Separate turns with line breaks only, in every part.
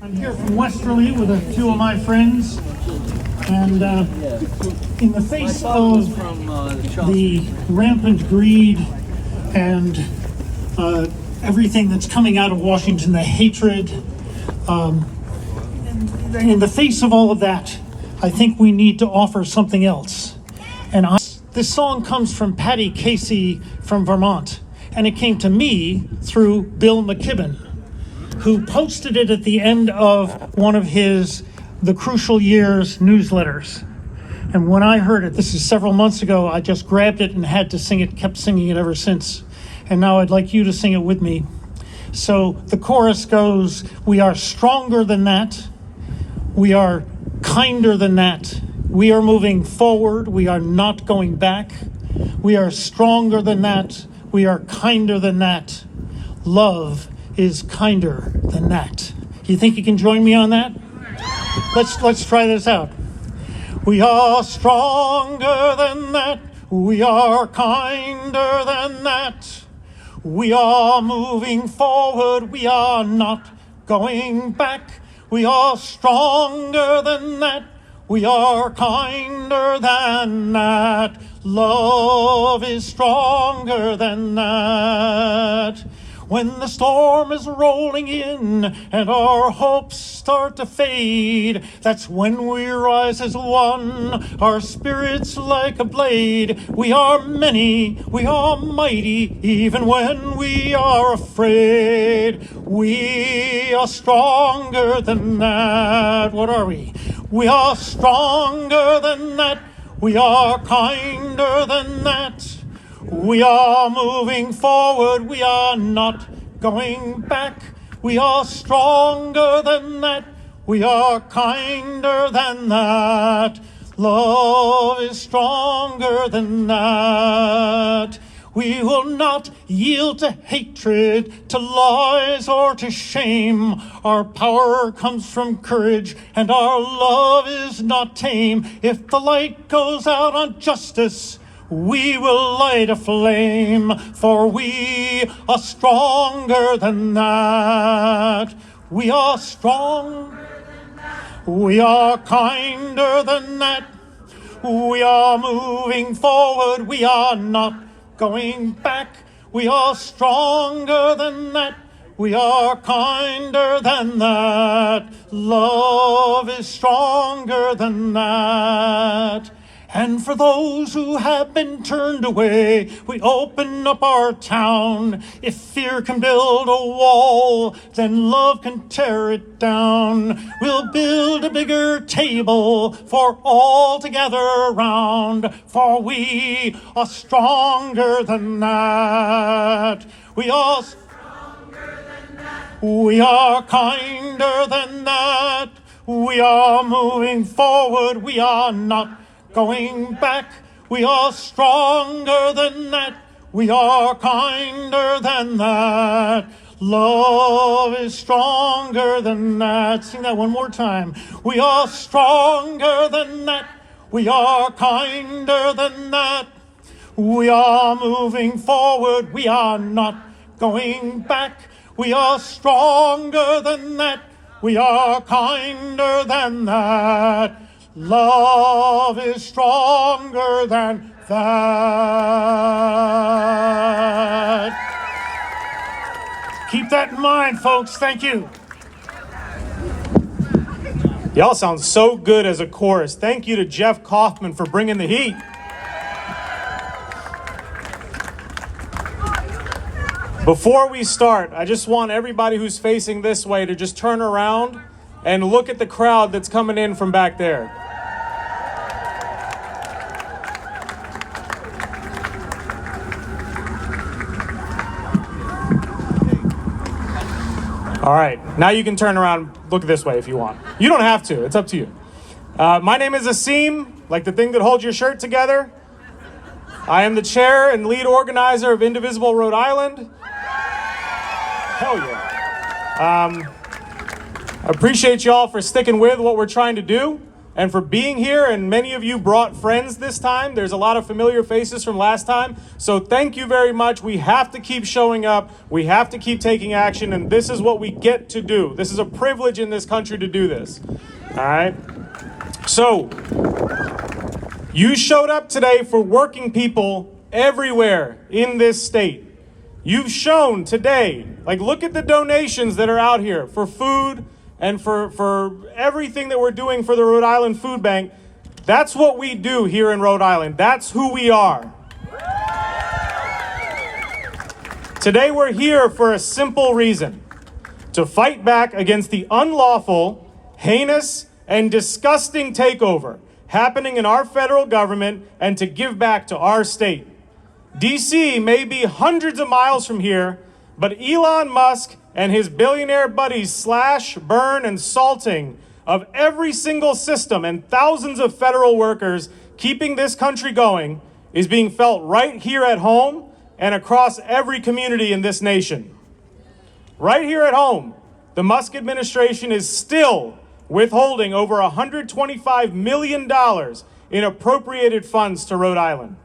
I'm here from Westerly with a few of my friends, and in the face of the rampant greed and everything that's coming out of Washington, the hatred, in the face of all of that, I think we need to offer something else. And this song comes from Patty Casey from Vermont, and it came to me through Bill McKibben, who posted it at the end of one of his The Crucial Years newsletters. And when I heard it, this is several months ago, I just grabbed it and had to sing it, kept singing it ever since. And now I'd like you to sing it with me. So the chorus goes, we are stronger than that. We are kinder than that. We are moving forward. We are not going back. We are stronger than that. We are kinder than that. Love is kinder than that. You think you can join me on that? Let's try this out. We are stronger than that. We are kinder than that. We are moving forward. We are not going back. We are stronger than that. We are kinder than that. Love is stronger than that. When the storm is rolling in and our hopes start to fade, that's when we rise as one, our spirits like a blade. We are many, we are mighty, even when we are afraid. We are stronger than that. What are we? We are stronger than that. We are kinder than that. We are moving forward, we are not going back. We are stronger than that, we are kinder than that. Love is stronger than that. We will not yield to hatred, to lies, or to shame. Our power comes from courage, and our love is not tame. If the light goes out on justice, we will light a flame, for we are stronger than that. We are strong. We are kinder than that. We are moving forward. We are not going back. We are stronger than that. We are kinder than that. Love is stronger than that. And for those who have been turned away, we open up our town. If fear can build a wall, then love can tear it down. We'll build a bigger table for all to gather around, for we are stronger than that. We are stronger than that. We are kinder than that. We are moving forward. We are not going back. We are stronger than that. We are kinder than that. Love is stronger than that. Sing that one more time. We are stronger than that. We are kinder than that. We are moving forward. We are not going back. We are stronger than that. We are kinder than that. Love is stronger than that. Keep that in mind, folks. Thank you.
Y'all sound so good as a chorus. Thank you to Jeff Kaufman for bringing the heat. Before we start, I just want everybody who's facing this way to just turn around and look at the crowd that's coming in from back there. All right, now you can turn around, look this way if you want. You don't have to, it's up to you. My name is Asim, like the thing that holds your shirt together. I am the chair and lead organizer of Indivisible Rhode Island. Hell yeah. I appreciate y'all for sticking with what we're trying to do. and for being here. And many of you brought friends this time. There's a lot of familiar faces from last time. So thank you very much. We have to keep showing up. We have to keep taking action. And this is what we get to do. This is a privilege in this country to do this. All right. So you showed up today for working people everywhere in this state. You've shown today, like, look at the donations that are out here for food and for everything that we're doing for the Rhode Island Food Bank. That's what we do here in Rhode Island. That's who we are. Today we're here for a simple reason: to fight back against the unlawful, heinous, and disgusting takeover happening in our federal government and to give back to our state. DC may be hundreds of miles from here, but Elon Musk and his billionaire buddies' slash, burn, and salting of every single system and thousands of federal workers keeping this country going is being felt right here at home and across every community in this nation. Right here at home, the Musk administration is still withholding over $125 million in appropriated funds to Rhode Island.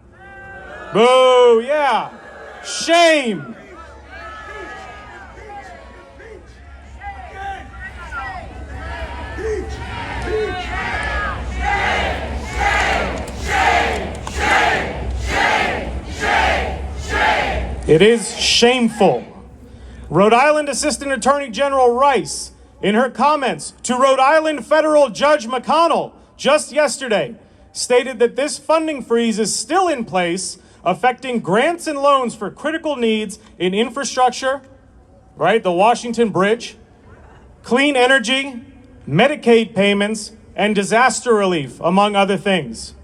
Boo, yeah. Shame. It is shameful. Rhode Island Assistant Attorney General Rice, in her comments to Rhode Island Federal Judge McConnell just yesterday, stated that this funding freeze is still in place, affecting grants and loans for critical needs in infrastructure, right, the Washington Bridge, clean energy, Medicaid payments, and disaster relief, among other things.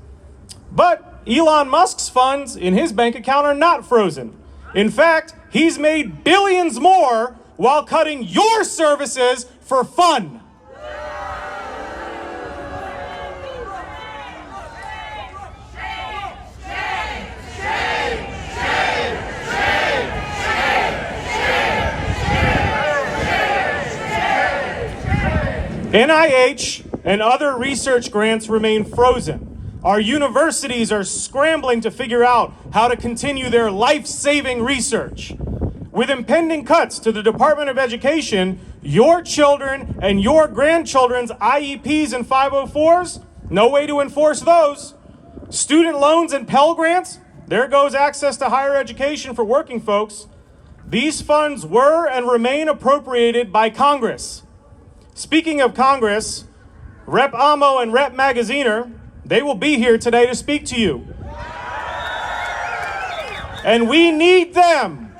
But Elon Musk's funds in his bank account are not frozen. In fact, he's made billions more while cutting your services for fun. NIH and other research grants remain frozen. Our universities are scrambling to figure out how to continue their life-saving research. With impending cuts to the Department of Education, your children and your grandchildren's IEPs and 504s, no way to enforce those. Student loans and Pell Grants, there goes access to higher education for working folks. These funds were and remain appropriated by Congress. Speaking of Congress, Rep. Amo and Rep. Magaziner, they will be here today to speak to you. And we need them.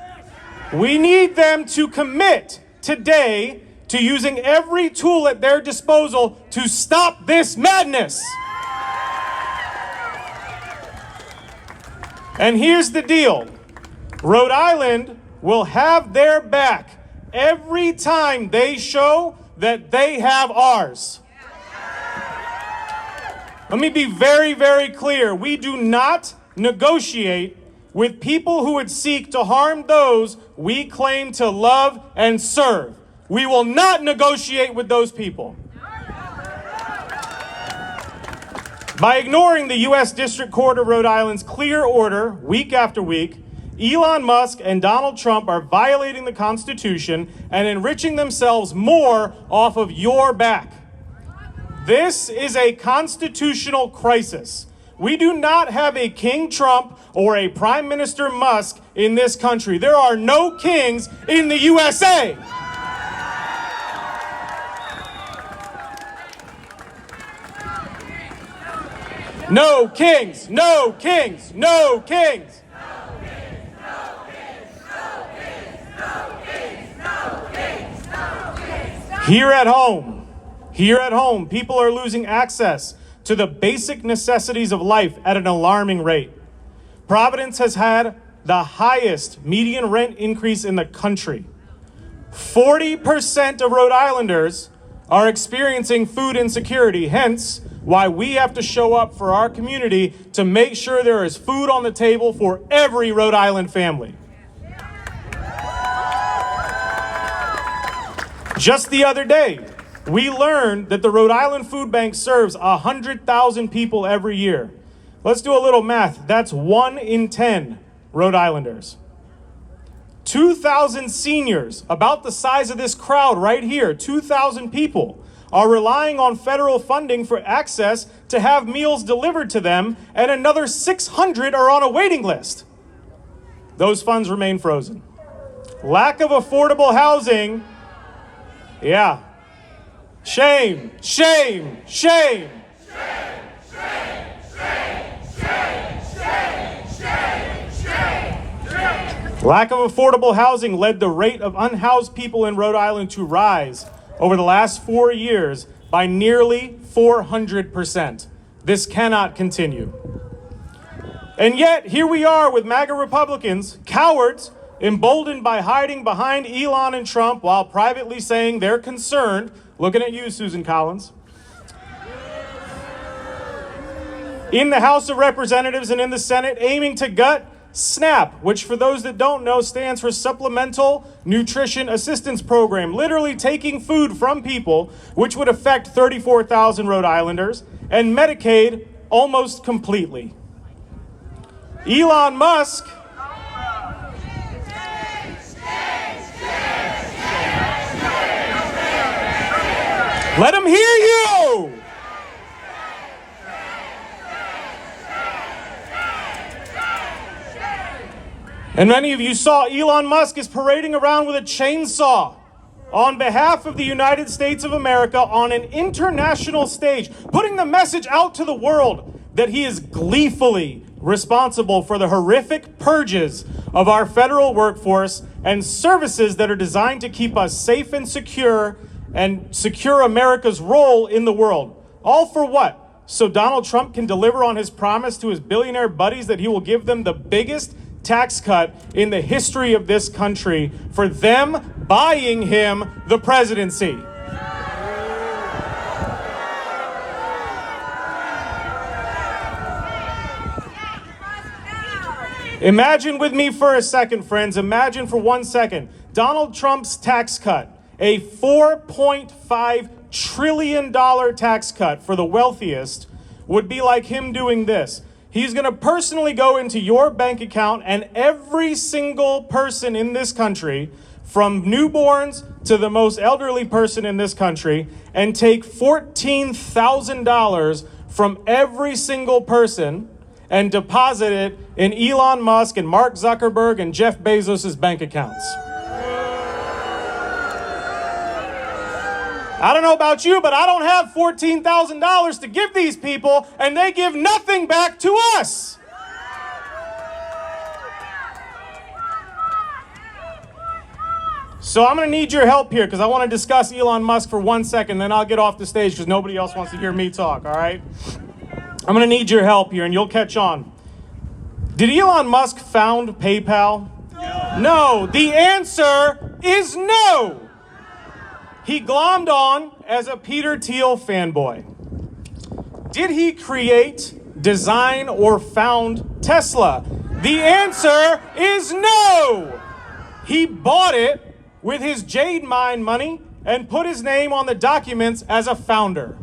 We need them to commit today to using every tool at their disposal to stop this madness. And here's the deal. Rhode Island will have their back every time they show that they have ours. Let me be very, very clear. We do not negotiate with people who would seek to harm those we claim to love and serve. We will not negotiate with those people. By ignoring the U.S. District Court of Rhode Island's clear order week after week, Elon Musk and Donald Trump are violating the Constitution and enriching themselves more off of your back. This is a constitutional crisis. We do not have a King Trump or a Prime Minister Musk in this country. There are no kings in the USA. No kings, no kings, no kings. Here at home, people are losing access to the basic necessities of life at an alarming rate. Providence has had the highest median rent increase in the country. 40% of Rhode Islanders are experiencing food insecurity, hence why we have to show up for our community to make sure there is food on the table for every Rhode Island family. Just the other day, we learned that the Rhode Island Food Bank serves 100,000 people every year. Let's do a little math. That's 1 in 10 Rhode Islanders. 2,000 seniors, about the size of this crowd right here, 2,000 people, are relying on federal funding for access to have meals delivered to them, and another 600 are on a waiting list. Those funds remain frozen. Lack of affordable housing, yeah. Shame, shame, shame. Lack of affordable housing led the rate of unhoused people in Rhode Island to rise over the last 4 years by nearly 400%. This cannot continue. And yet, here we are with MAGA Republicans, cowards, emboldened by hiding behind Elon and Trump while privately saying they're concerned. Looking at you, Susan Collins. In the House of Representatives and in the Senate, aiming to gut SNAP, which for those that don't know stands for Supplemental Nutrition Assistance Program, literally taking food from people, which would affect 34,000 Rhode Islanders, and Medicaid almost completely. Elon Musk let him hear you! And many of you saw Elon Musk is parading around with a chainsaw on behalf of the United States of America on an international stage, putting the message out to the world that he is gleefully responsible for the horrific purges of our federal workforce and services that are designed to keep us safe and secure America's role in the world. All for what? So Donald Trump can deliver on his promise to his billionaire buddies that he will give them the biggest tax cut in the history of this country for them buying him the presidency. Imagine with me for a second, friends. Imagine for 1 second. Donald Trump's tax cut, a $4.5 trillion tax cut for the wealthiest, would be like him doing this. He's going to personally go into your bank account, and every single person in this country, from newborns to the most elderly person in this country, and take $14,000 from every single person and deposit it in Elon Musk and Mark Zuckerberg and Jeff Bezos' bank accounts. I don't know about you, but I don't have $14,000 to give these people, and they give nothing back to us. So I'm going to need your help here because I want to discuss Elon Musk for 1 second, then I'll get off the stage because nobody else wants to hear me talk, all right? I'm going to need your help here, and you'll catch on. Did Elon Musk found PayPal? No. The answer is no. He glommed on as a Peter Thiel fanboy. Did he create, design, or found Tesla? The answer is no. He bought it with his Jade Mine money and put his name on the documents as a founder.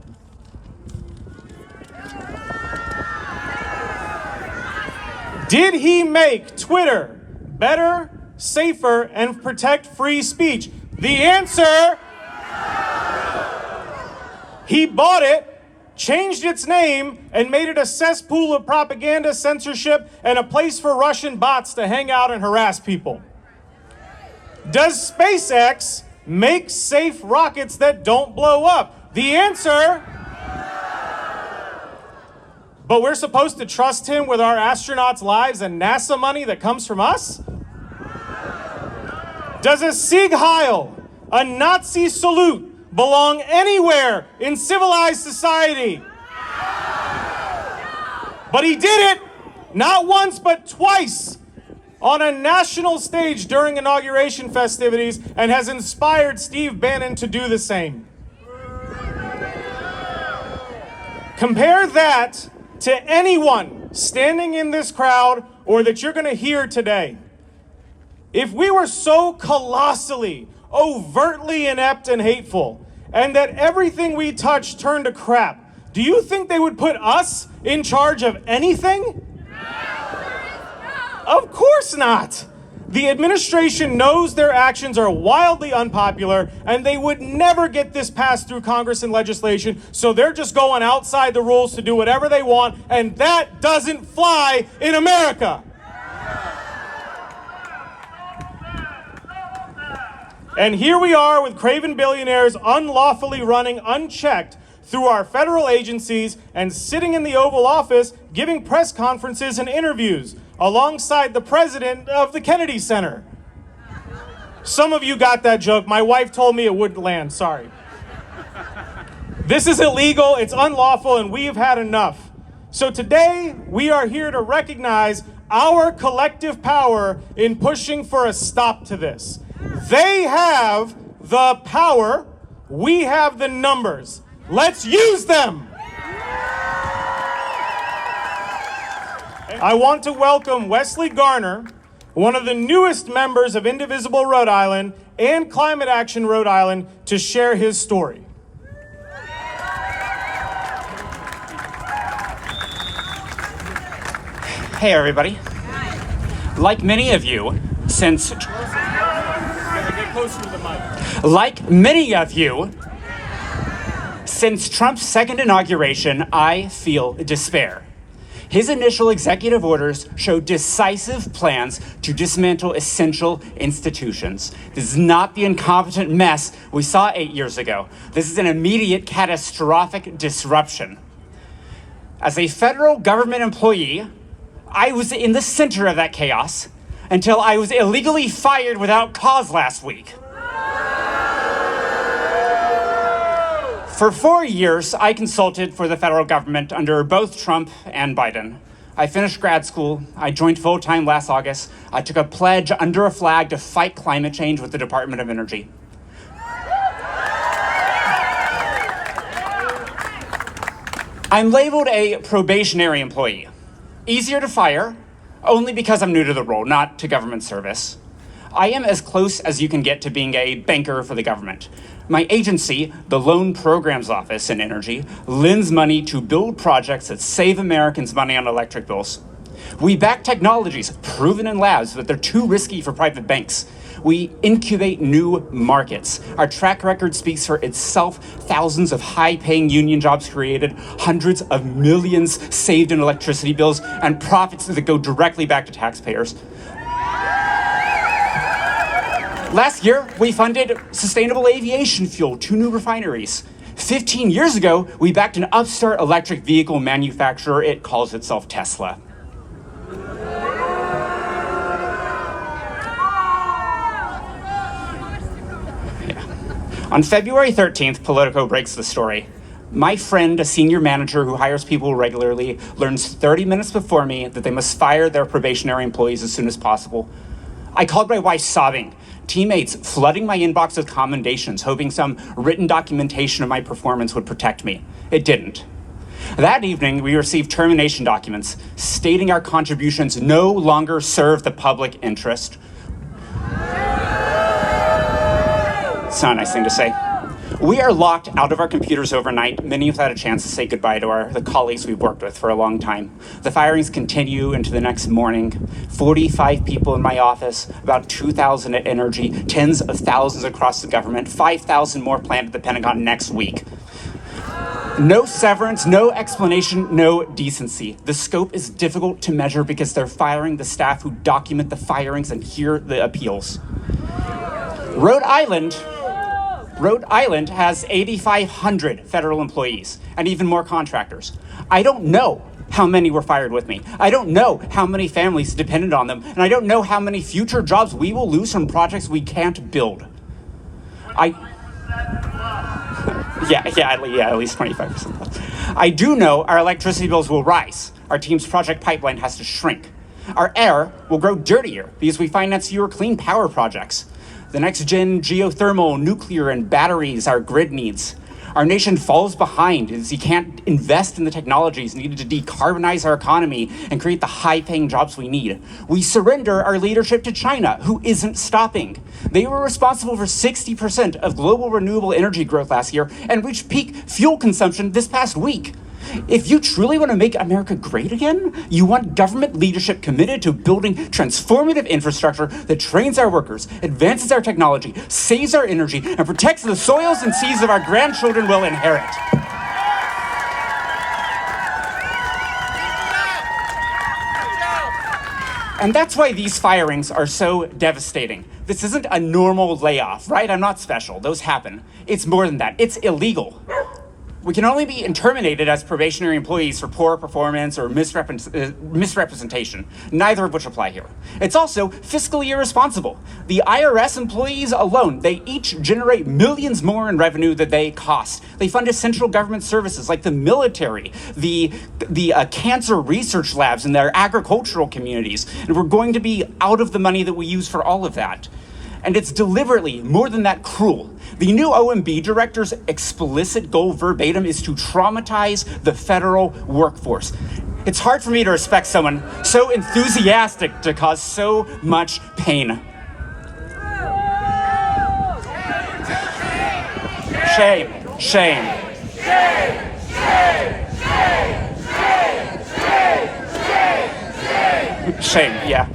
Did he make Twitter better, safer, and protect free speech? The answer: he bought it, changed its name, and made it a cesspool of propaganda, censorship, and a place for Russian bots to hang out and harass people. Does SpaceX make safe rockets that don't blow up? The answer: but we're supposed to trust him with our astronauts' lives and NASA money that comes from us? Does a Sieg Heil, a Nazi salute, belong anywhere in civilized society? But he did it, not once but twice, on a national stage during inauguration festivities, and has inspired Steve Bannon to do the same. Compare that to anyone standing in this crowd or that you're going to hear today. If we were so colossally, overtly inept and hateful and that everything we touched turned to crap, do you think they would put us in charge of anything? Of course not. The administration knows their actions are wildly unpopular and they would never get this passed through Congress and legislation, so they're just going outside the rules to do whatever they want, and that doesn't fly in America. And here we are with craven billionaires unlawfully running unchecked through our federal agencies and sitting in the Oval Office giving press conferences and interviews alongside the president of the Kennedy Center. Some of you got that joke. My wife told me it wouldn't land. Sorry. This is illegal, it's unlawful, and we have had enough. So today, we are here to recognize our collective power in pushing for a stop to this. They have the power, we have the numbers. Let's use them! I want to welcome Wesley Garner, one of the newest members of Indivisible Rhode Island and Climate Action Rhode Island, to share his story.
Hey everybody. Like many of you, since Trump's second inauguration, I feel despair. His initial executive orders show decisive plans to dismantle essential institutions. This is not the incompetent mess we saw 8 years ago. This is an immediate catastrophic disruption. As a federal government employee, I was in the center of that chaos until I was illegally fired without cause last week. For 4 years, I consulted for the federal government under both Trump and Biden. I finished grad school. I joined full-time last August. I took a pledge under a flag to fight climate change with the Department of Energy. I'm labeled a probationary employee. Easier to fire, only because I'm new to the role, not to government service. I am as close as you can get to being a banker for the government. My agency, the Loan Programs Office in Energy, lends money to build projects that save Americans money on electric bills. We back technologies proven in labs, but they're too risky for private banks. We incubate new markets. Our track record speaks for itself. Thousands of high-paying union jobs created, hundreds of millions saved in electricity bills, and profits that go directly back to taxpayers. Last year, we funded sustainable aviation fuel, 2 new refineries. 15 years ago, we backed an upstart electric vehicle manufacturer. It calls itself Tesla. On February 13th, Politico breaks the story. My friend, a senior manager who hires people regularly, learns 30 minutes before me that they must fire their probationary employees as soon as possible. I called my wife sobbing, teammates flooding my inbox with commendations, hoping some written documentation of my performance would protect me. It didn't. That evening, we received termination documents stating our contributions no longer serve the public interest. It's not a nice thing to say. We are locked out of our computers overnight, many without a chance to say goodbye to the colleagues we've worked with for a long time. The firings continue into the next morning. 45 people in my office, about 2,000 at Energy, tens of thousands across the government, 5,000 more planned at the Pentagon next week. No severance, no explanation, no decency. The scope is difficult to measure because they're firing the staff who document the firings and hear the appeals. Rhode Island has 8,500 federal employees and even more contractors. I don't know how many were fired with me. I don't know how many families depended on them, and I don't know how many future jobs we will lose from projects we can't build. At least 25%. I do know our electricity bills will rise. Our team's project pipeline has to shrink. Our air will grow dirtier because we finance fewer clean power projects. The next-gen geothermal, nuclear, and batteries our grid needs. Our nation falls behind as you can't invest in the technologies needed to decarbonize our economy and create the high-paying jobs we need. We surrender our leadership to China, who isn't stopping. They were responsible for 60% of global renewable energy growth last year and reached peak fuel consumption this past week. If you truly want to make America great again, you want government leadership committed to building transformative infrastructure that trains our workers, advances our technology, saves our energy, and protects the soils and seas of our grandchildren will inherit. And that's why these firings are so devastating. This isn't a normal layoff, right? I'm not special. Those happen. It's more than that. It's illegal. We can only be terminated as probationary employees for poor performance or misrepresentation, neither of which apply here. It's also fiscally irresponsible. The IRS employees alone, they each generate millions more in revenue than they cost. They fund essential government services like the military, the cancer research labs in their agricultural communities, and we're going to be out of the money that we use for all of that. And it's deliberately, more than that, cruel. The new OMB director's explicit goal verbatim is to traumatize the federal workforce. It's hard for me to respect someone so enthusiastic to cause so much pain. Shame, shame. Shame, yeah.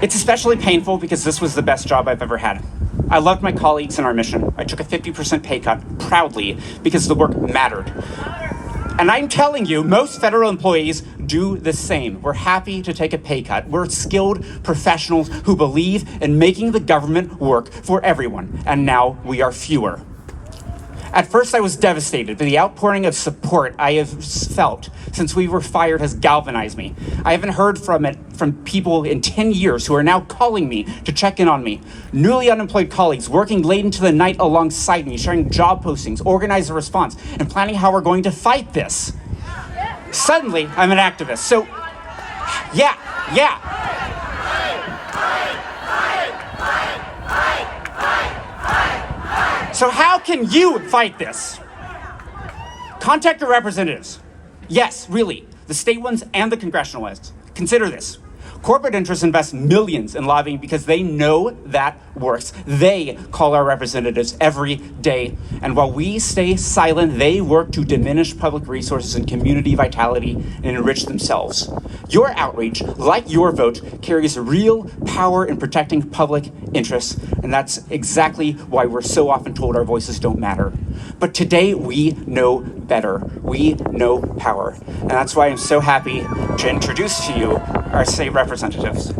It's especially painful because this was the best job I've ever had. I loved my colleagues and our mission. I took a 50% pay cut proudly because the work mattered. And I'm telling you, most federal employees do the same. We're happy to take a pay cut. We're skilled professionals who believe in making the government work for everyone. And now we are fewer. At first, I was devastated, but the outpouring of support I have felt since we were fired has galvanized me. I haven't heard from people in 10 years who are now calling me to check in on me. Newly unemployed colleagues working late into the night alongside me, sharing job postings, organizing a response, and planning how we're going to fight this. Suddenly, I'm an activist. So, yeah. So how can you fight this? Contact your representatives. Yes, really, the state ones and the congressional ones. Consider this. Corporate interests invest millions in lobbying because they know that works. They call our representatives every day. And while we stay silent, they work to diminish public resources and community vitality and enrich themselves. Your outreach, like your vote, carries real power in protecting public interests. And that's exactly why we're so often told our voices don't matter. But today we know better. We know power. And that's why I'm so happy to introduce to you our state representatives.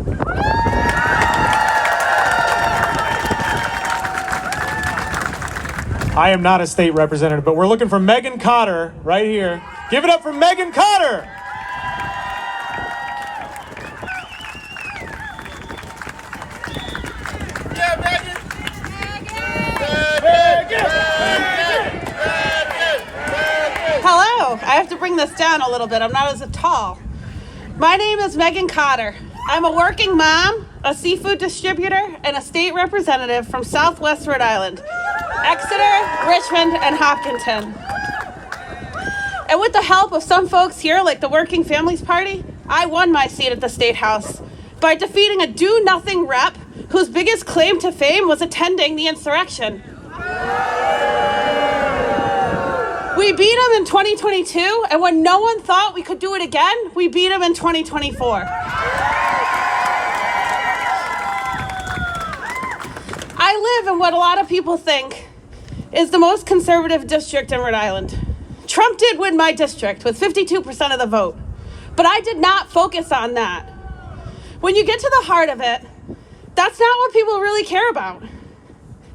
I am not a state representative, but we're looking for Megan Cotter right here. Give it up for Megan Cotter.
Yeah, Megan.
Hello, I have to bring this down a little bit. I'm not as tall. My name is Megan Cotter. I'm a working mom, a seafood distributor, and a state representative from Southwest Rhode Island, Exeter, Richmond, and Hopkinton. And with the help of some folks here, like the Working Families Party, I won my seat at the State House by defeating a do-nothing rep whose biggest claim to fame was attending the insurrection. We beat him in 2022, and when no one thought we could do it again, we beat him in 2024. I live in what a lot of people think is the most conservative district in Rhode Island. Trump did win my district with 52% of the vote, but I did not focus on that. When you get to the heart of it, that's not what people really care about.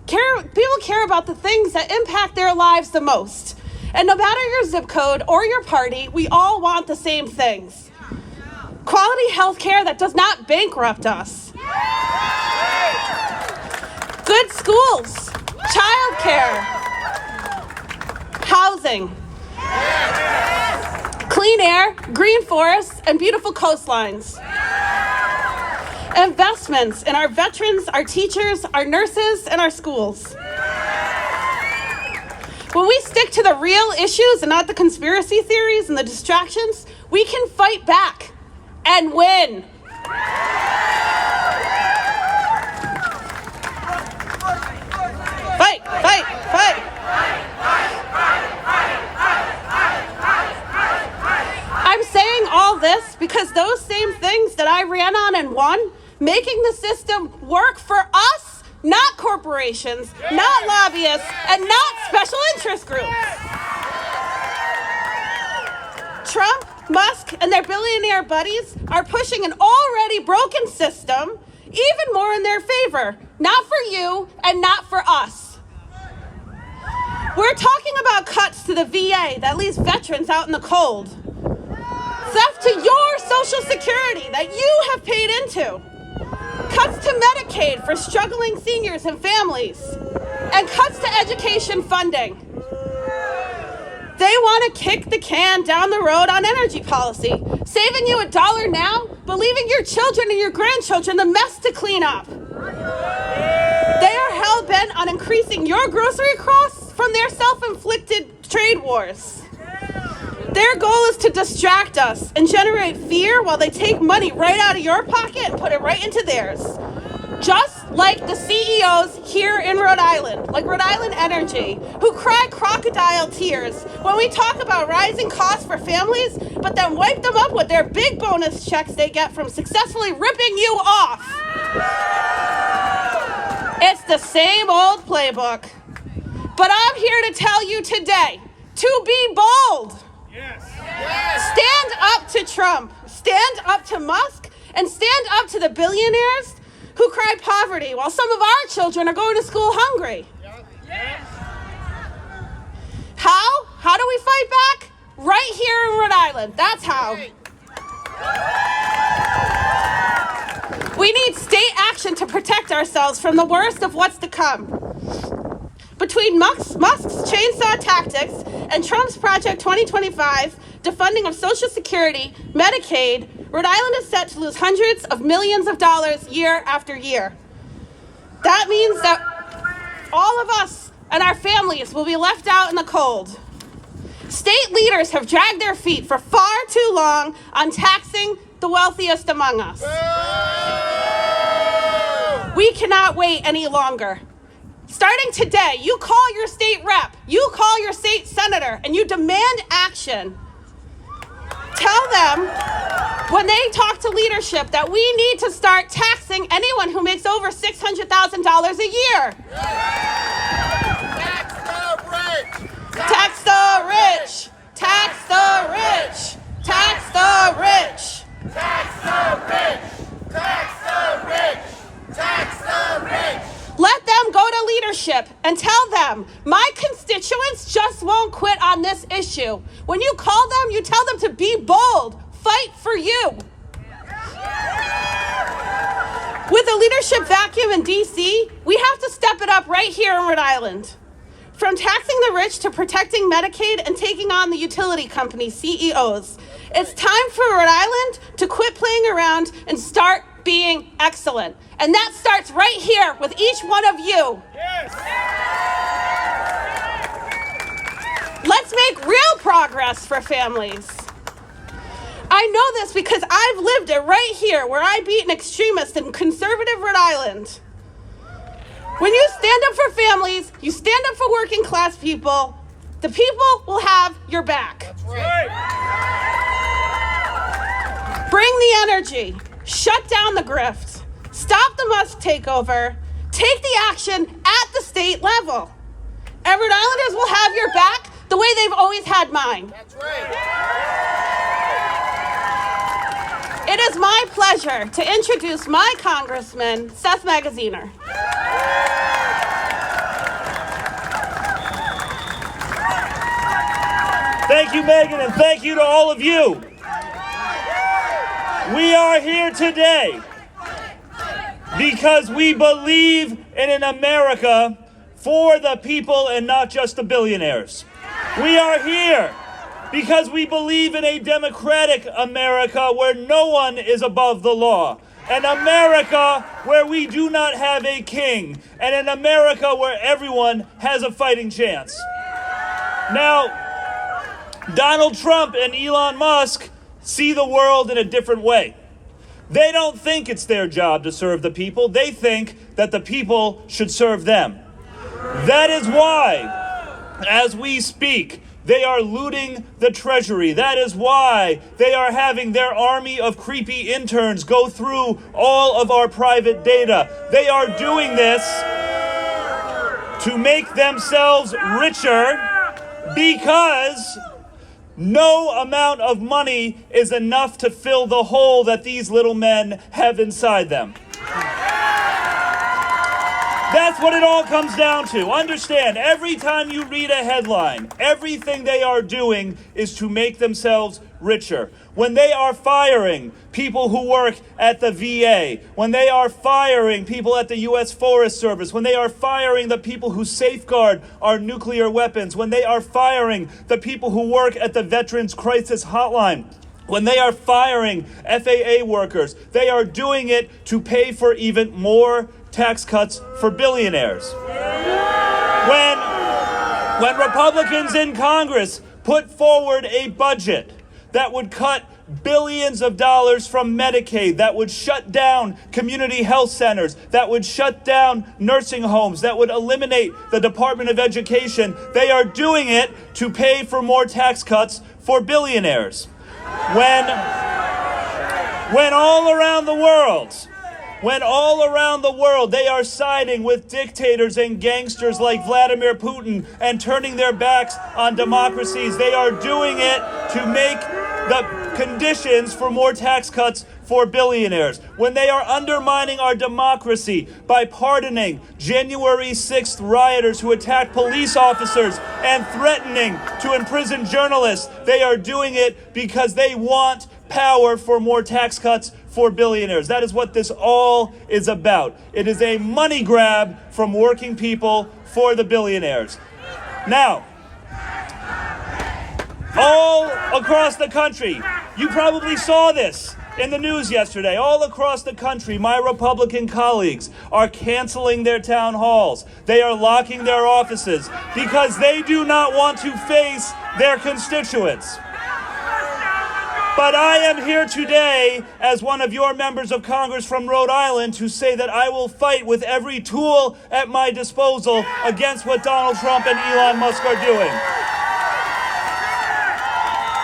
People care about the things that impact their lives the most. And no matter your zip code or your party, we all want the same things. Quality health care that does not bankrupt us. Good schools, childcare, housing, clean air, green forests, and beautiful coastlines. Investments in our veterans, our teachers, our nurses, and our schools. When we stick to the real issues and not the conspiracy theories and the distractions, we can fight back and win. Fight, fight, fight. I'm saying all this because those same things that I ran on and won, making the system work for us, not corporations, not lobbyists, and not special interest groups. Trump, Musk, and their billionaire buddies are pushing an already broken system even more in their favor. Not for you and not for us. We're talking about cuts to the VA that leaves veterans out in the cold. Theft to your Social Security that you have paid into. Cuts to Medicaid for struggling seniors and families. And cuts to education funding. They want to kick the can down the road on energy policy, saving you $1 now, but leaving your children and your grandchildren the mess to clean up. They are hell-bent on increasing your grocery costs from their self-inflicted trade wars. Their goal is to distract us and generate fear while they take money right out of your pocket and put it right into theirs. Just like the CEOs here in Rhode Island, like Rhode Island Energy, who cry crocodile tears when we talk about rising costs for families, but then wipe them up with their big bonus checks they get from successfully ripping you off. It's the same old playbook. But I'm here to tell you today to be bold.
Yes.
Stand up to Trump, stand up to Musk, and stand up to the billionaires who cry poverty while some of our children are going to school hungry.
Yes.
How? How do we fight back? Right here in Rhode Island. That's how. We need state action to protect ourselves from the worst of what's to come. Between Musk's chainsaw tactics and Trump's Project 2025, defunding of Social Security, Medicaid, Rhode Island is set to lose hundreds of millions of dollars year after year. That means that all of us and our families will be left out in the cold. State leaders have dragged their feet for far too long on taxing the wealthiest among us. We cannot wait any longer. Starting today, you call your state rep, you call your state senator, and you demand action. Tell them, when they talk to leadership, that we need to start taxing anyone who makes over $600,000 a year.
Tax the rich!
Tax the rich! Tax the rich! Tax the rich!
Tax the rich! Tax the rich! Tax the rich!
Let them go to leadership and tell them, my constituents just won't quit on this issue. When you call them, you tell them to be bold. Fight for you. With a leadership vacuum in D.C., we have to step it up right here in Rhode Island. From taxing the rich to protecting Medicaid and taking on the utility company CEOs. It's time for Rhode Island to quit playing around and start being excellent. And that starts right here with each one of you.
Yes.
Let's make real progress for families. I know this because I've lived it right here where I beat an extremist in conservative Rhode Island. When you stand up for families, you stand up for working class people, the people will have your back.
That's right.
Bring the energy. Shut down the grift. Stop the Musk takeover. Take the action at the state level. And Rhode Islanders will have your back the way they've always had mine.
That's right.
It is my pleasure to introduce my Congressman, Seth Magaziner.
Thank you, Megan, and thank you to all of you. We are here today because we believe in an America for the people and not just the billionaires. We are here because we believe in a democratic America where no one is above the law. An America where we do not have a king. And an America where everyone has a fighting chance. Now, Donald Trump and Elon Musk see the world in a different way. They don't think it's their job to serve the people. They think that the people should serve them. That is why, as we speak, they are looting the treasury. That is why they are having their army of creepy interns go through all of our private data. They are doing this to make themselves richer because no amount of money is enough to fill the hole that these little men have inside them. That's what it all comes down to. Understand, every time you read a headline, everything they are doing is to make themselves richer. When they are firing people who work at the VA, when they are firing people at the U.S. Forest Service, when they are firing the people who safeguard our nuclear weapons, when they are firing the people who work at the Veterans Crisis Hotline, when they are firing FAA workers, they are doing it to pay for even more tax cuts for billionaires. When Republicans in Congress put forward a budget that would cut billions of dollars from Medicaid, that would shut down community health centers, that would shut down nursing homes, that would eliminate the Department of Education, they are doing it to pay for more tax cuts for billionaires. When all around the world they are siding with dictators and gangsters like Vladimir Putin and turning their backs on democracies, they are doing it to make the conditions for more tax cuts for billionaires. When they are undermining our democracy by pardoning January 6th rioters who attacked police officers and threatening to imprison journalists, they are doing it because they want power for more tax cuts for billionaires. That is what this all is about. It is a money grab from working people for the billionaires. Now, all across the country, you probably saw this in the news yesterday. All across the country, my Republican colleagues are canceling their town halls. They are locking their offices because they do not want to face their constituents. But I am here today as one of your members of Congress from Rhode Island to say that I will fight with every tool at my disposal against what Donald Trump and Elon Musk are doing.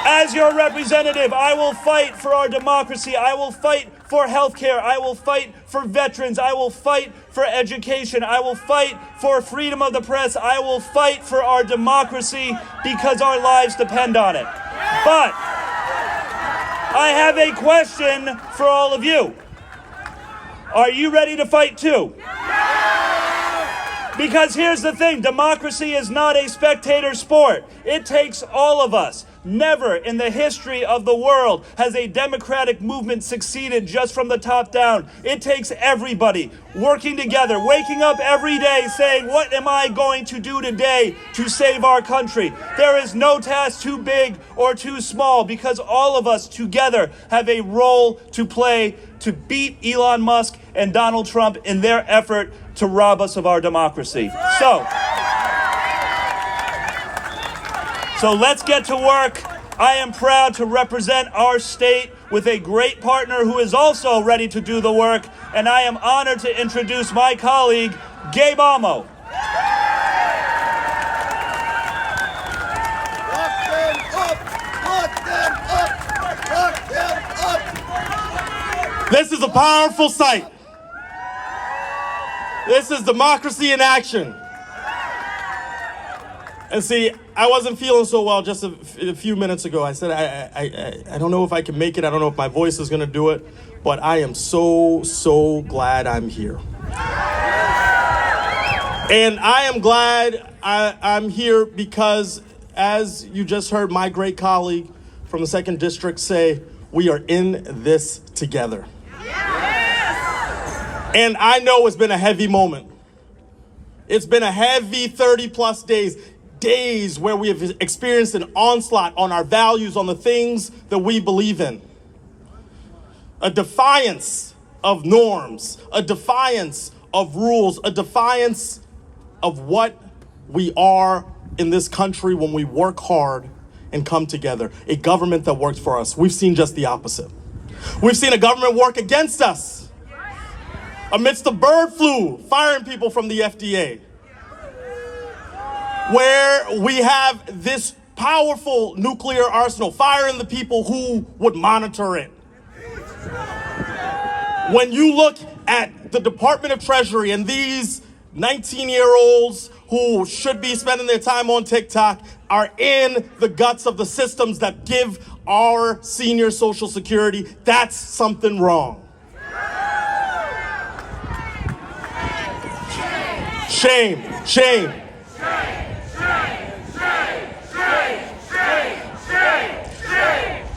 As your representative, I will fight for our democracy. I will fight for healthcare. I will fight for veterans. I will fight for education. I will fight for freedom of the press. I will fight for our democracy because our lives depend on it. But I have a question for all of you. Are you ready to fight too? Because here's the thing, democracy is not a spectator sport. It takes all of us. Never in the history of the world has a democratic movement succeeded just from the top down. It takes everybody working together, waking up every day saying, what am I going to do today to save our country? There is no task too big or too small because all of us together have a role to play to beat Elon Musk and Donald Trump in their effort to rob us of our democracy. So let's get to work. I am proud to represent our state with a great partner who is also ready to do the work, and I am honored to introduce my colleague, Gabe Amo.
This is a powerful sight. This is democracy in action. And see, I wasn't feeling so well just a few minutes ago. I said, I don't know if I can make it. I don't know if my voice is going to do it. But I am so glad I'm here. And I am glad I'm here because, as you just heard my great colleague from the 2nd District say, we are in this together. And I know it's been a heavy moment. It's been a heavy 30-plus days where we have experienced an onslaught on our values, on the things that we believe in. A defiance of norms, a defiance of rules, a defiance of what we are in this country when we work hard and come together, a government that works for us. We've seen just the opposite. We've seen a government work against us. Amidst the bird flu, firing people from the FDA. Where we have this powerful nuclear arsenal, firing the people who would monitor it. When you look at the Department of Treasury and these 19-year-olds who should be spending their time on TikTok are in the guts of the systems that give our senior Social Security, that's something wrong. Shame, shame.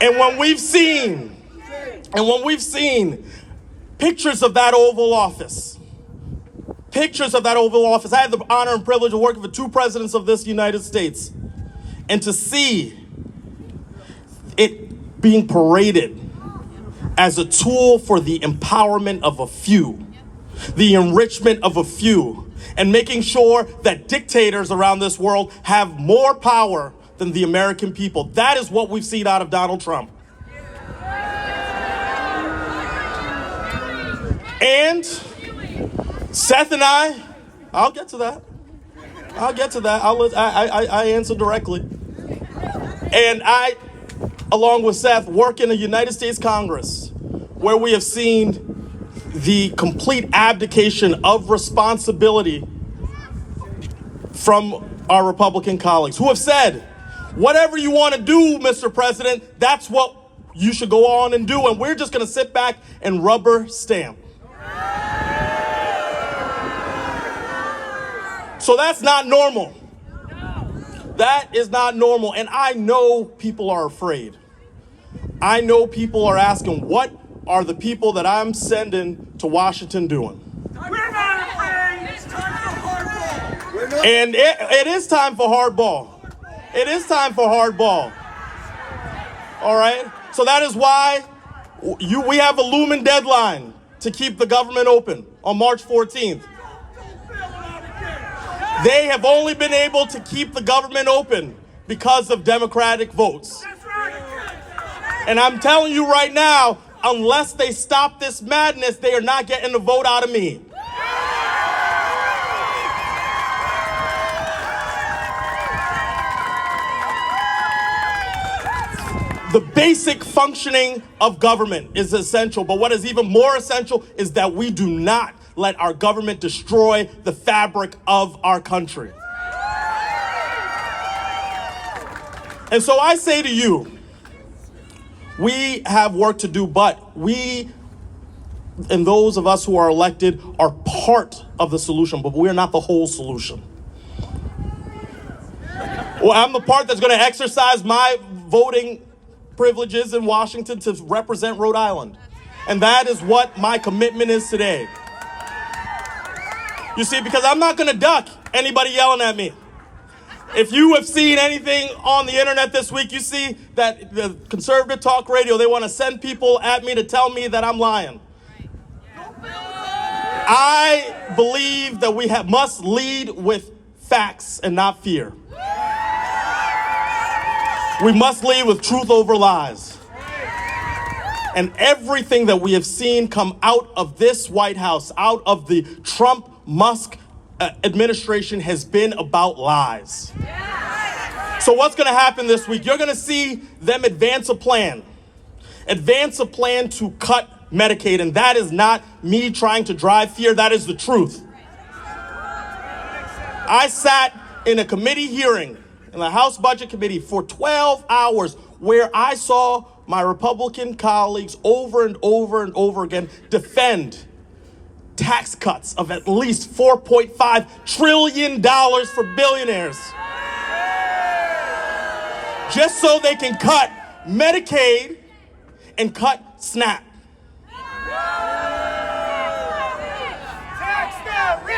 And when we've seen pictures of that Oval Office, I had the honor and privilege of working for 2 presidents of this United States. And to see it being paraded as a tool for the empowerment of a few, the enrichment of a few, and making sure that dictators around this world have more power than the American people. That is what we've seen out of Donald Trump. And Seth and I'll get to that. I answer directly. And I, along with Seth, work in the United States Congress, where we have seen the complete abdication of responsibility from our Republican colleagues who have said, whatever you want to do, Mr. President, that's what you should go on and do. And we're just going to sit back and rubber stamp. So that's not normal. That is not normal. And I know people are afraid. I know people are asking, what are the people that I'm sending to Washington doing?
We're not afraid. It's time for hardball.
And it is time for hardball. It is time for hardball. All right? So that is why we have a looming deadline to keep the government open on March 14th. They have only been able to keep the government open because of Democratic votes. And I'm telling you right now, unless they stop this madness, they are not getting a vote out of me. The basic functioning of government is essential, but what is even more essential is that we do not let our government destroy the fabric of our country. And so I say to you, we have work to do, but we and those of us who are elected are part of the solution, but we are not the whole solution. Well, I'm the part that's going to exercise my voting privileges in Washington to represent Rhode Island. And that is what my commitment is today. You see, because I'm not going to duck anybody yelling at me. If you have seen anything on the internet this week, you see that the conservative talk radio, they want to send people at me to tell me that I'm lying. I believe that we must lead with facts and not fear. We must lead with truth over lies. And everything that we have seen come out of this White House, out of the Trump-Musk administration has been about lies. So what's going to happen this week? You're going to see them advance a plan to cut Medicaid. And that is not me trying to drive fear. That is the truth. I sat in a committee hearing in the House Budget Committee for 12 hours where I saw my Republican colleagues over and over and over again defend tax cuts of at least $4.5 trillion for billionaires. Just so they can cut Medicaid and cut SNAP.
Tax the rich!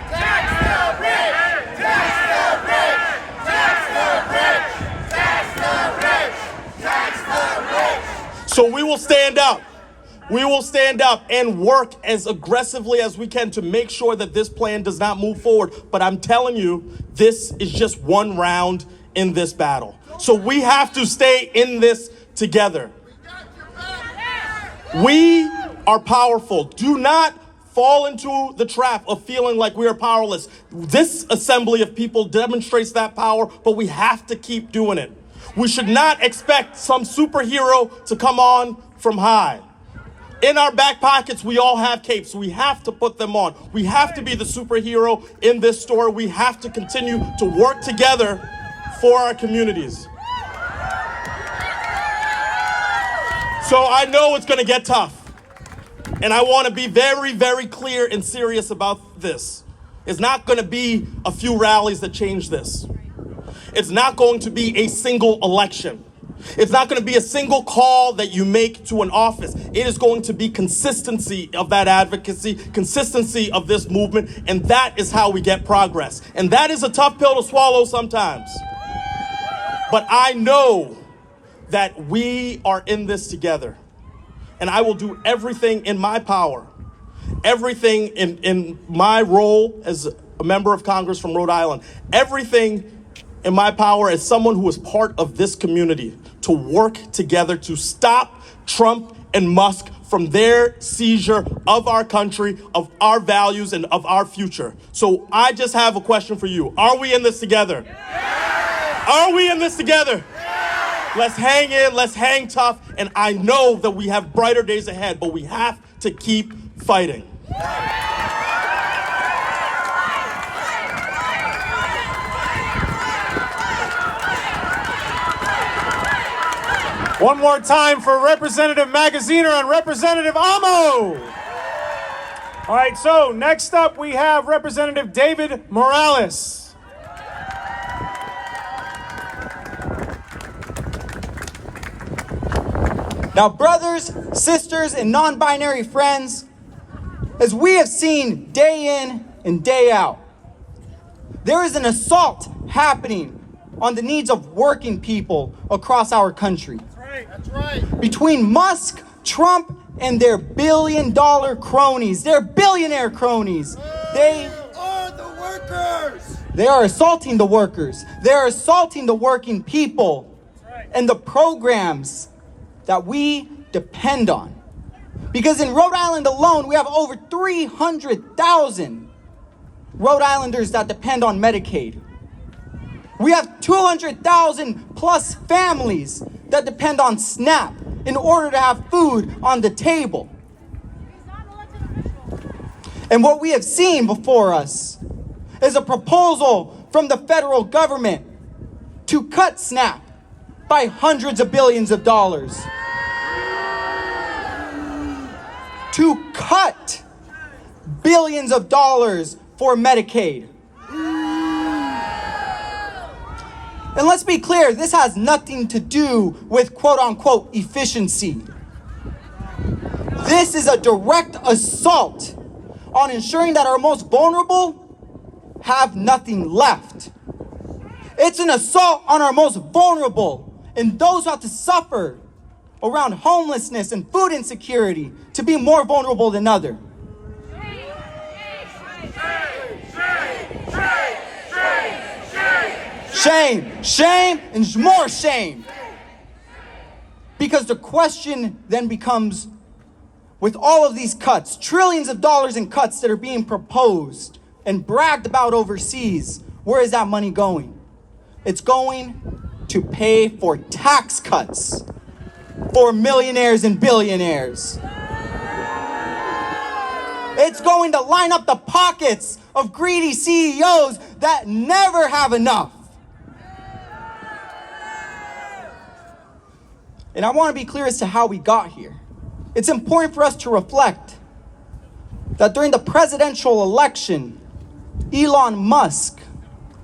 Tax the rich! Tax the rich! Tax the rich! Tax the rich! Tax the rich!
So we will stand up. We will stand up and work as aggressively as we can to make sure that this plan does not move forward. But I'm telling you, this is just one round in this battle. So we have to stay in this together. We are powerful. Do not fall into the trap of feeling like we are powerless. This assembly of people demonstrates that power, but we have to keep doing it. We should not expect some superhero to come on from high. In our back pockets, we all have capes. We have to put them on. We have to be the superhero in this story. We have to continue to work together for our communities. So I know it's going to get tough. And I want to be very, very clear and serious about this. It's not going to be a few rallies that change this. It's not going to be a single election. It's not going to be a single call that you make to an office. It is going to be consistency of that advocacy, consistency of this movement, and that is how we get progress. And that is a tough pill to swallow sometimes. But I know that we are in this together. And I will do everything in my power, everything in my role as a member of Congress from Rhode Island, everything in my power as someone who is part of this community to work together to stop Trump and Musk from their seizure of our country, of our values, and of our future. So I just have a question for you. Are we in this together? Yeah! Are we in this together? Yeah! Let's hang in, let's hang tough, and I know that we have brighter days ahead, but we have to keep fighting.
One more time for Representative Magaziner and Representative Amo. All right, so next up we have Representative David Morales.
Now, brothers, sisters, and non-binary friends, as we have seen day in and day out, there is an assault happening on the needs of working people across our country.
That's right.
Between Musk, Trump, and their billion-dollar cronies, their billionaire cronies, they
are the workers.
They are assaulting the workers. They are assaulting the working people and the programs that we depend on. Because in Rhode Island alone, we have over 300,000 Rhode Islanders that depend on Medicaid. We have 200,000 plus families that depend on SNAP in order to have food on the table. And what we have seen before us is a proposal from the federal government to cut SNAP by hundreds of billions of dollars. To cut billions of dollars for Medicaid. And let's be clear, this has nothing to do with quote-unquote efficiency. This is a direct assault on ensuring that our most vulnerable have nothing left. It's an assault on our most vulnerable and those who have to suffer around homelessness and food insecurity to be more vulnerable than others. Shame, shame, and more shame. Because the question then becomes, with all of these cuts, trillions of dollars in cuts that are being proposed and bragged about overseas, where is that money going? It's going to pay for tax cuts for millionaires and billionaires. It's going to line up the pockets of greedy CEOs that never have enough. And I want to be clear as to how we got here. It's important for us to reflect that during the presidential election, Elon Musk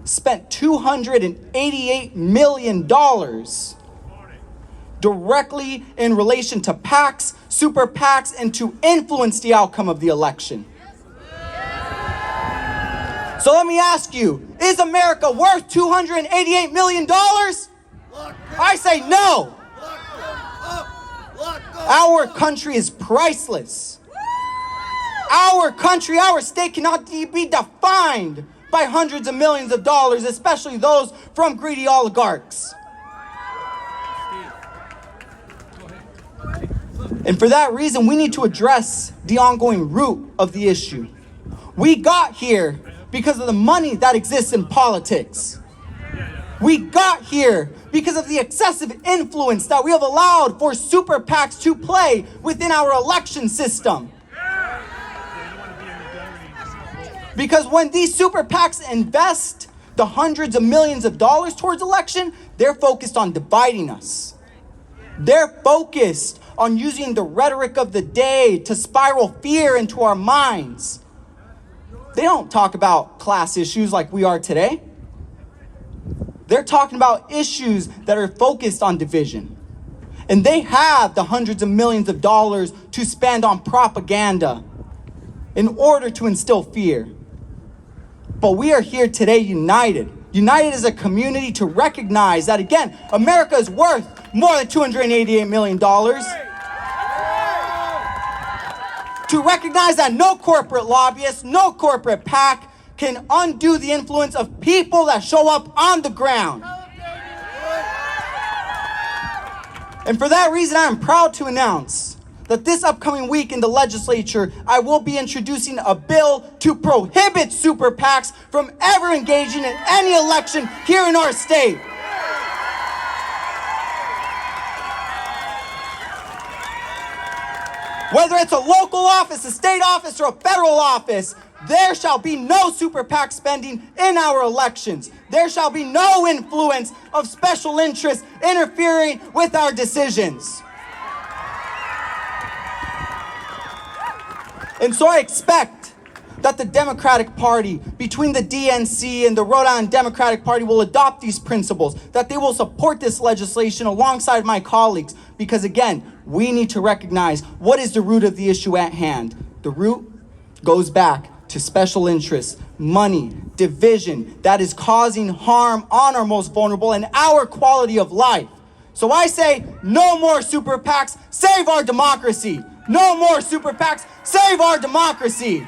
spent $288 million directly in relation to PACs, super PACs, and to influence the outcome of the election. So let me ask you, is America worth $288 million? I say no. Our country is priceless. Our country, our state cannot be defined by hundreds of millions of dollars, especially those from greedy oligarchs. And for that reason, we need to address the ongoing root of the issue. We got here because of the money that exists in politics. We got here because of the excessive influence that we have allowed for super PACs to play within our election system. Because when these super PACs invest the hundreds of millions of dollars towards election, they're focused on dividing us. They're focused on using the rhetoric of the day to spiral fear into our minds. They don't talk about class issues like we are today. They're talking about issues that are focused on division. And they have the hundreds of millions of dollars to spend on propaganda in order to instill fear. But we are here today united as a community to recognize that, again, America is worth more than $288 million. To recognize that no corporate lobbyist, no corporate PAC can undo the influence of people that show up on the ground. And for that reason, I am proud to announce that this upcoming week in the legislature, I will be introducing a bill to prohibit super PACs from ever engaging in any election here in our state. Whether it's a local office, a state office, or a federal office, there shall be no super PAC spending in our elections. There shall be no influence of special interests interfering with our decisions. And so I expect that the Democratic Party, between the DNC and the Rhode Island Democratic Party, will adopt these principles, that they will support this legislation alongside my colleagues, because again, we need to recognize what is the root of the issue at hand. The root goes back to special interests, money, division that is causing harm on our most vulnerable and our quality of life. So I say, no more super PACs, save our democracy. No more super PACs, save our democracy.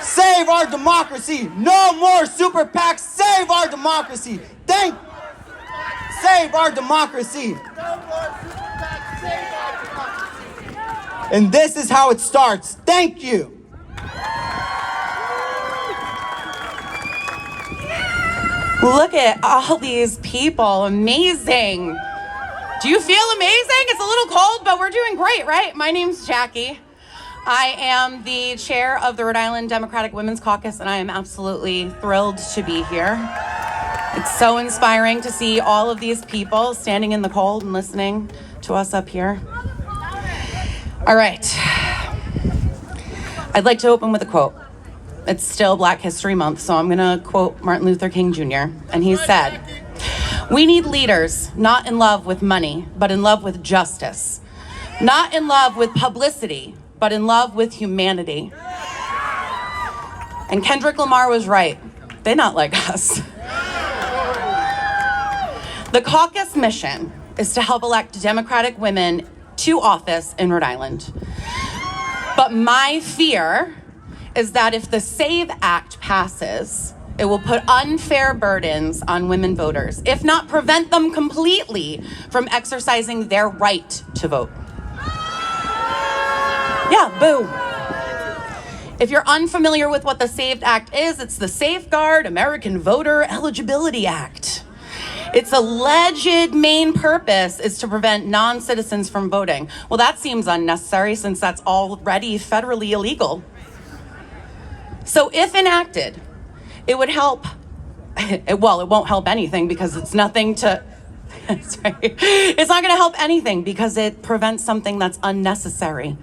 Save our democracy. No more super PACs, save our democracy. Save our democracy. And this is how it starts. Thank you.
Look at all these people, amazing. Do you feel amazing? It's a little cold, but we're doing great, right? My name's Jackie. I am the chair of the Rhode Island Democratic Women's Caucus, and I am absolutely thrilled to be here. It's so inspiring to see all of these people standing in the cold and listening to us up here. All right. I'd like to open with a quote. It's still Black History Month, so I'm going to quote Martin Luther King Jr., and he said, "We need leaders not in love with money, but in love with justice. Not in love with publicity, but in love with humanity." And Kendrick Lamar was right. They're not like us. The caucus mission is to help elect Democratic women to office in Rhode Island. But my fear is that if the SAVE Act passes, it will put unfair burdens on women voters, if not prevent them completely from exercising their right to vote. Yeah, boo. If you're unfamiliar with what the SAVE Act is, it's the Safeguard American Voter Eligibility Act. Its alleged main purpose is to prevent non-citizens from voting. Well, that seems unnecessary since that's already federally illegal. So if enacted, it would help, well, it won't help anything because it's nothing to, sorry. It's not gonna help anything because it prevents something that's unnecessary.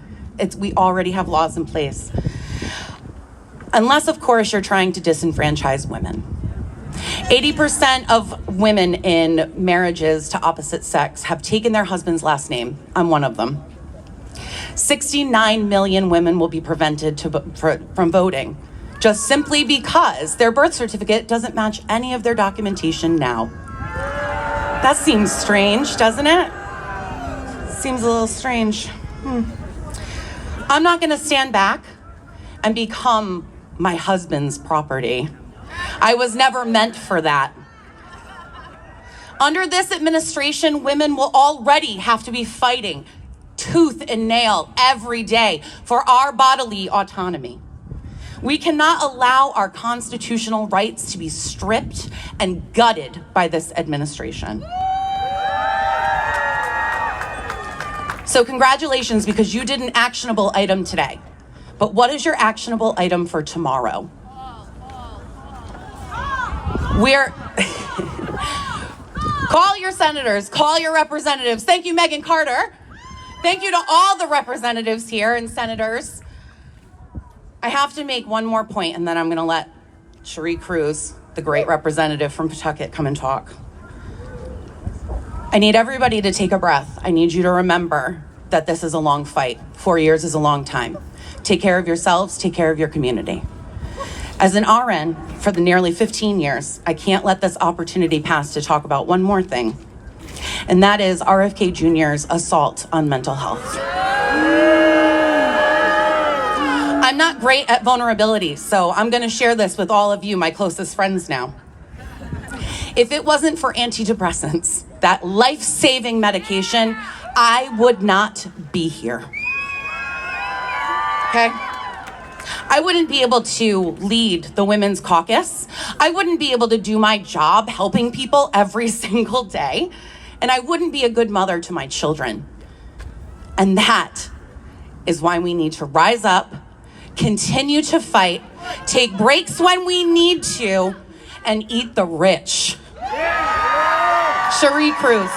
We already have laws in place. Unless, of course, you're trying to disenfranchise women. 80% of women in marriages to opposite sex have taken their husband's last name. I'm one of them. 69 million women will be prevented from voting just simply because their birth certificate doesn't match any of their documentation now. That seems strange, doesn't it? Seems a little strange. I'm not going to stand back and become my husband's property. I was never meant for that. Under this administration, women will already have to be fighting tooth and nail every day for our bodily autonomy. We cannot allow our constitutional rights to be stripped and gutted by this administration. So congratulations, because you did an actionable item today. But what is your actionable item for tomorrow? Call your senators, call your representatives. Thank you, Megan Carter. Thank you to all the representatives here and senators. I have to make one more point, and then I'm going to let Cherie Cruz, the great representative from Pawtucket, come and talk. I need everybody to take a breath. I need you to remember that this is a long fight. 4 years is a long time. Take care of yourselves, take care of your community. As an RN for the nearly 15 years, I can't let this opportunity pass to talk about one more thing, and that is RFK Jr.'s assault on mental health. I'm not great at vulnerability, so I'm going to share this with all of you, my closest friends now. If it wasn't for antidepressants, that life-saving medication, I would not be here. Okay? I wouldn't be able to lead the Women's Caucus. I wouldn't be able to do my job helping people every single day. And I wouldn't be a good mother to my children. And that is why we need to rise up, continue to fight, take breaks when we need to, and eat the rich. Cherie Cruz.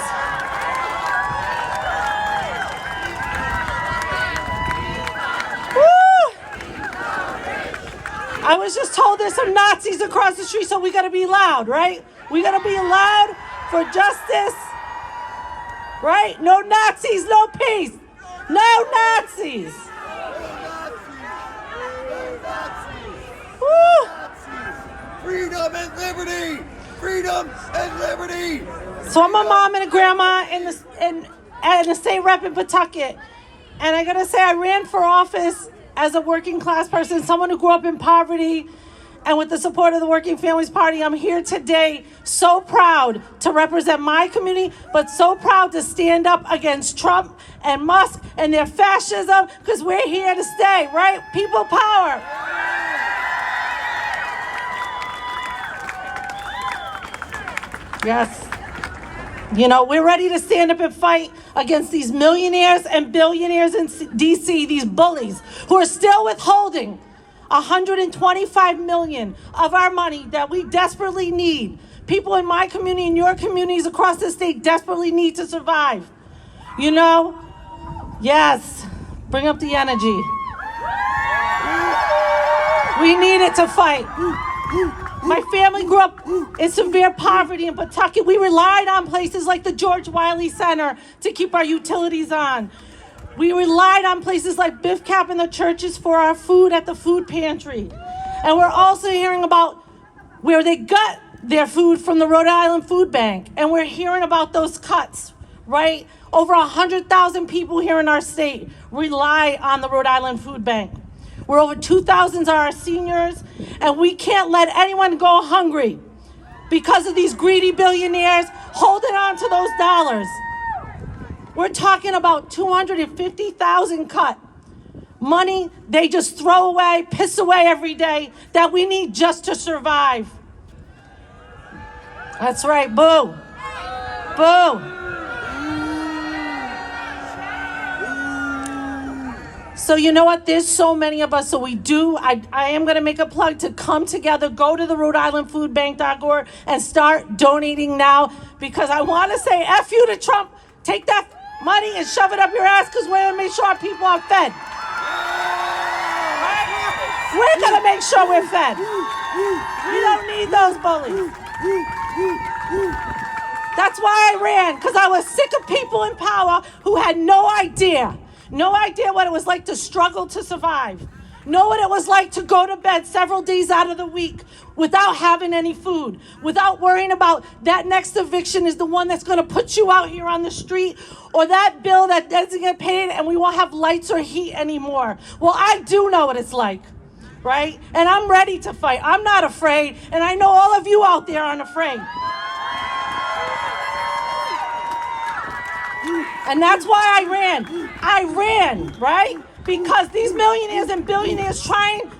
I was just told there's some Nazis across the street, so we gotta be loud, right? We gotta be loud for justice, right? No Nazis, no peace. No Nazis. Woo.
Freedom and liberty! Freedom and liberty!
So I'm a mom and a grandma and a state rep in Pawtucket. And I gotta say, I ran for office as a working class person, someone who grew up in poverty, and with the support of the Working Families Party, I'm here today so proud to represent my community, but so proud to stand up against Trump and Musk and their fascism, because we're here to stay, right? People power. Yes. You know, we're ready to stand up and fight against these millionaires and billionaires in DC, these bullies who are still withholding $125 million of our money that we desperately need. People in my community and your communities across the state desperately need to survive. You know? Yes. Bring up the energy. We need it to fight. My family grew up in severe poverty in Pawtucket. We relied on places like the George Wiley Center to keep our utilities on. We relied on places like Biff Cap and the churches for our food at the food pantry. And we're also hearing about where they got their food from the Rhode Island Food Bank. And we're hearing about those cuts, right? Over 100,000 people here in our state rely on the Rhode Island Food Bank. Where over 2,000 are our seniors, and we can't let anyone go hungry because of these greedy billionaires holding on to those dollars. We're talking about 250,000 cut. Money they just throw away, piss away every day that we need just to survive. That's right, boo. Boo. So you know what? There's so many of us. So I am going to make a plug to come together, go to the Rhode Island Food Bank.org and start donating now, because I want to say F you to Trump. Take that money and shove it up your ass, because we're going to make sure our people are fed. Right? We're going to make sure we're fed. We don't need those bullies. That's why I ran, because I was sick of people in power who had no idea what it was like to struggle to survive. know what it was like to go to bed several days out of the week without having any food, without worrying about that next eviction is the one that's going to put you out here on the street, or that bill that doesn't get paid and we won't have lights or heat anymore. Well, I do know what it's like, right? And I'm ready to fight. I'm not afraid, and I know all of you out there aren't afraid. And that's why I ran. I ran, right? Because these millionaires and billionaires trying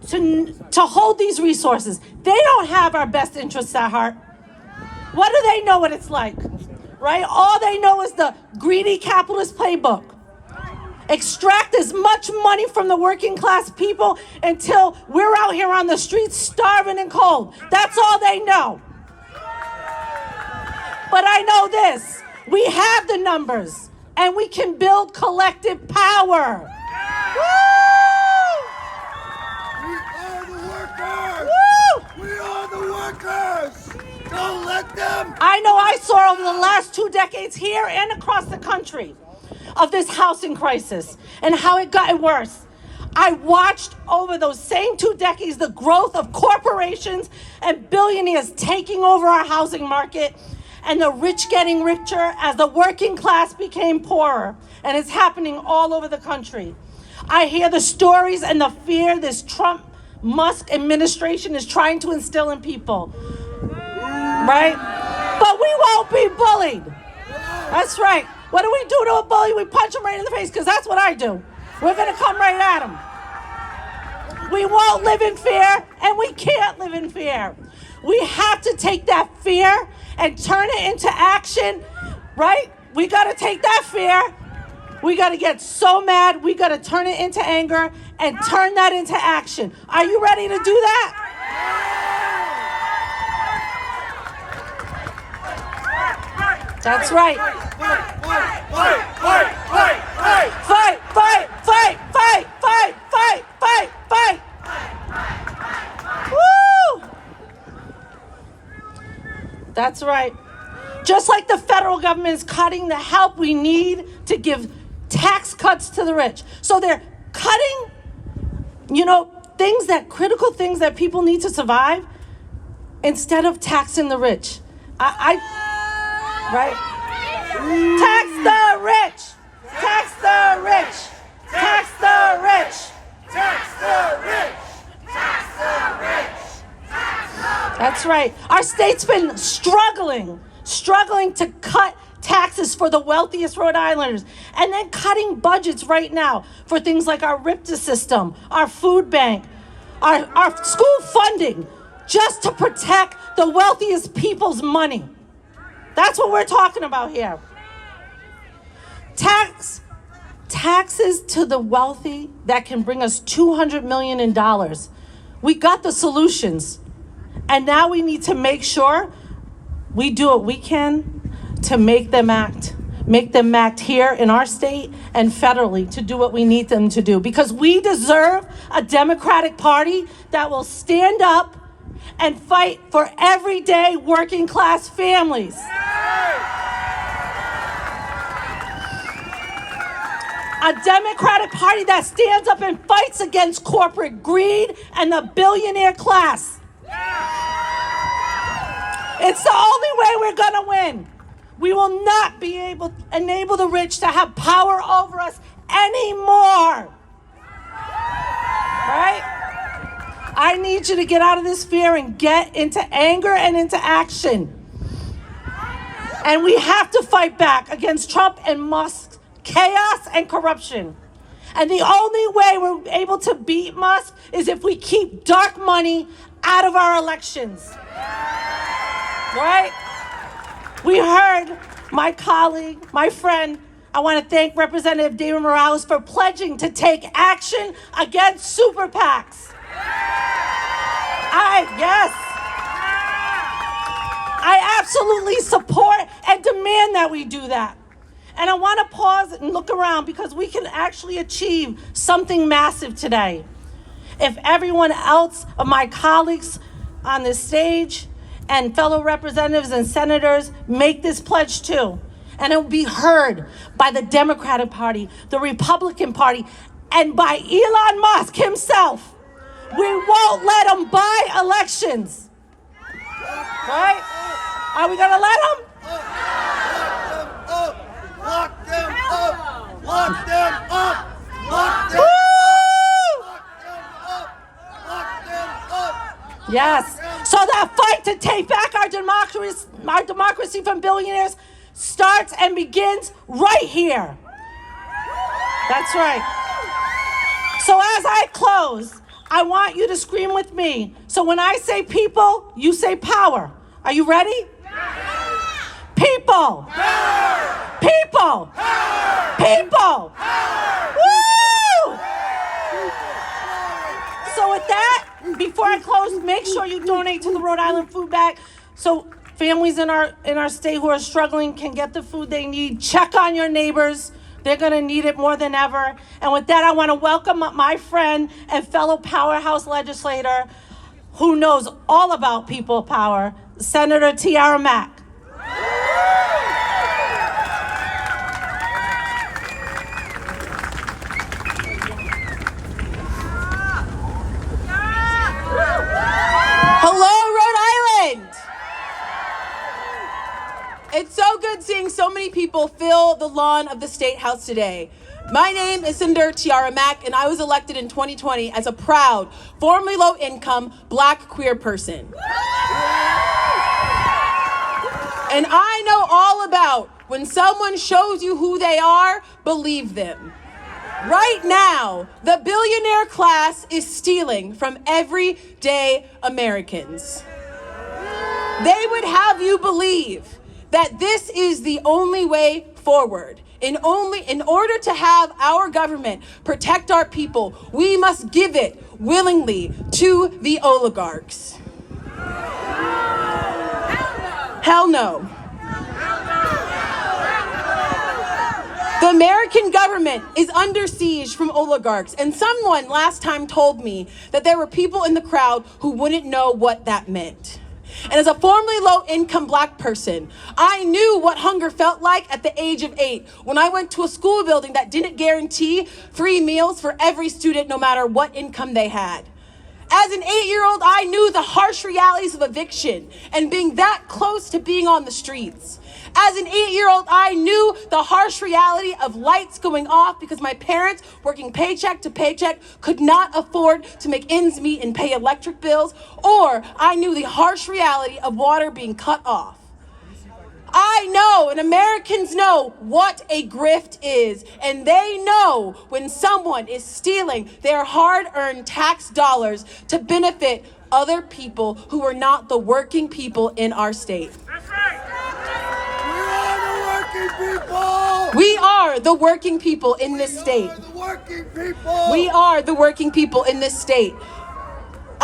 to hold these resources, they don't have our best interests at heart. What do they know what it's like, right? All they know is the greedy capitalist playbook. Extract as much money from the working class people until we're out here on the streets starving and cold. That's all they know. But I know this. We have the numbers, and we can build collective power. Woo!
We are the workers!
Woo!
We are the workers! Don't let them!
I know I saw over the last 2 decades here and across the country of this housing crisis and how it got worse. I watched over those same 2 decades the growth of corporations and billionaires taking over our housing market, and the rich getting richer as the working class became poorer. And it's happening all over the country. I hear the stories and the fear this Trump-Musk administration is trying to instill in people, right? But we won't be bullied. That's right. What do we do to a bully? We punch him right in the face, because that's what I do. We're going to come right at him. We won't live in fear, and we can't live in fear. We have to take that fear and turn it into action, right? We got to take that fear. We got to get so mad. We got to turn it into anger and turn that into action. Are you ready to do that? That's right.
Fight, fight, fight, fight, fight, fight!
Fight, fight, fight, fight, fight, fight, fight, fight. Woo! That's right. Just like the federal government is cutting the help we need to give tax cuts to the rich. So they're cutting, critical things that people need to survive instead of taxing the rich. Right? Tax the rich! Tax the rich! Tax the rich!
Tax the rich! Tax the rich!
That's right. Our state's been struggling to cut taxes for the wealthiest Rhode Islanders, and then cutting budgets right now for things like our RIPTA system, our food bank, our school funding, just to protect the wealthiest people's money. That's what we're talking about here. Taxes to the wealthy that can bring us $200 million in dollars. We got the solutions. And now we need to make sure we do what we can to make them act here in our state and federally to do what we need them to do. Because we deserve a Democratic Party that will stand up and fight for everyday working class families. A Democratic Party that stands up and fights against corporate greed and the billionaire class. It's the only way we're gonna win. We will not be able to enable the rich to have power over us anymore. Right? I need you to get out of this fear and get into anger and into action. And we have to fight back against Trump and Musk's chaos and corruption. And the only way we're able to beat Musk is if we keep dark money out of our elections. Right? We heard my colleague, my friend, I want to thank Representative David Morales for pledging to take action against super PACs. I absolutely support and demand that we do that. And I want to pause and look around because we can actually achieve something massive today. If everyone else of my colleagues on this stage and fellow representatives and senators make this pledge too, and it will be heard by the Democratic Party, the Republican Party, and by Elon Musk himself. We won't let him buy elections. Right? Are we gonna let him?
Lock them up! Lock them up! Lock them up!
Yes. So that fight to take back our democracy from billionaires starts and begins right here. That's right. So as I close, I want you to scream with me. So when I say people, you say power. Are you ready? People. Power. People. Power. People. Power. Woo! So with that, before I close, make sure you donate to the Rhode Island Food Bank so families in our state who are struggling can get the food they need. Check on your neighbors. They're going to need it more than ever. And with that, I want to welcome my friend and fellow powerhouse legislator who knows all about people power, Senator Tiara Mack.
It's so good seeing so many people fill the lawn of the State House today. My name is Senator Tiara Mack, and I was elected in 2020 as a proud, formerly low-income, Black queer person. And I know all about when someone shows you who they are, believe them. Right now, the billionaire class is stealing from everyday Americans. They would have you believe that this is the only way forward. In order to have our government protect our people, we must give it willingly to the oligarchs. Hell no. The American government is under siege from oligarchs, and someone last time told me that there were people in the crowd who wouldn't know what that meant. And as a formerly low-income Black person, I knew what hunger felt like at the age of 8 when I went to a school building that didn't guarantee free meals for every student, no matter what income they had. As an 8-year-old, I knew the harsh realities of eviction and being that close to being on the streets. As an 8-year-old, I knew the harsh reality of lights going off because my parents, working paycheck to paycheck, could not afford to make ends meet and pay electric bills, or I knew the harsh reality of water being cut off. I know, and Americans know, what a grift is, and they know when someone is stealing their hard-earned tax dollars to benefit other people who are not the working people in our state.
That's right. People.
We are the working people in this state. We are the working people in this state.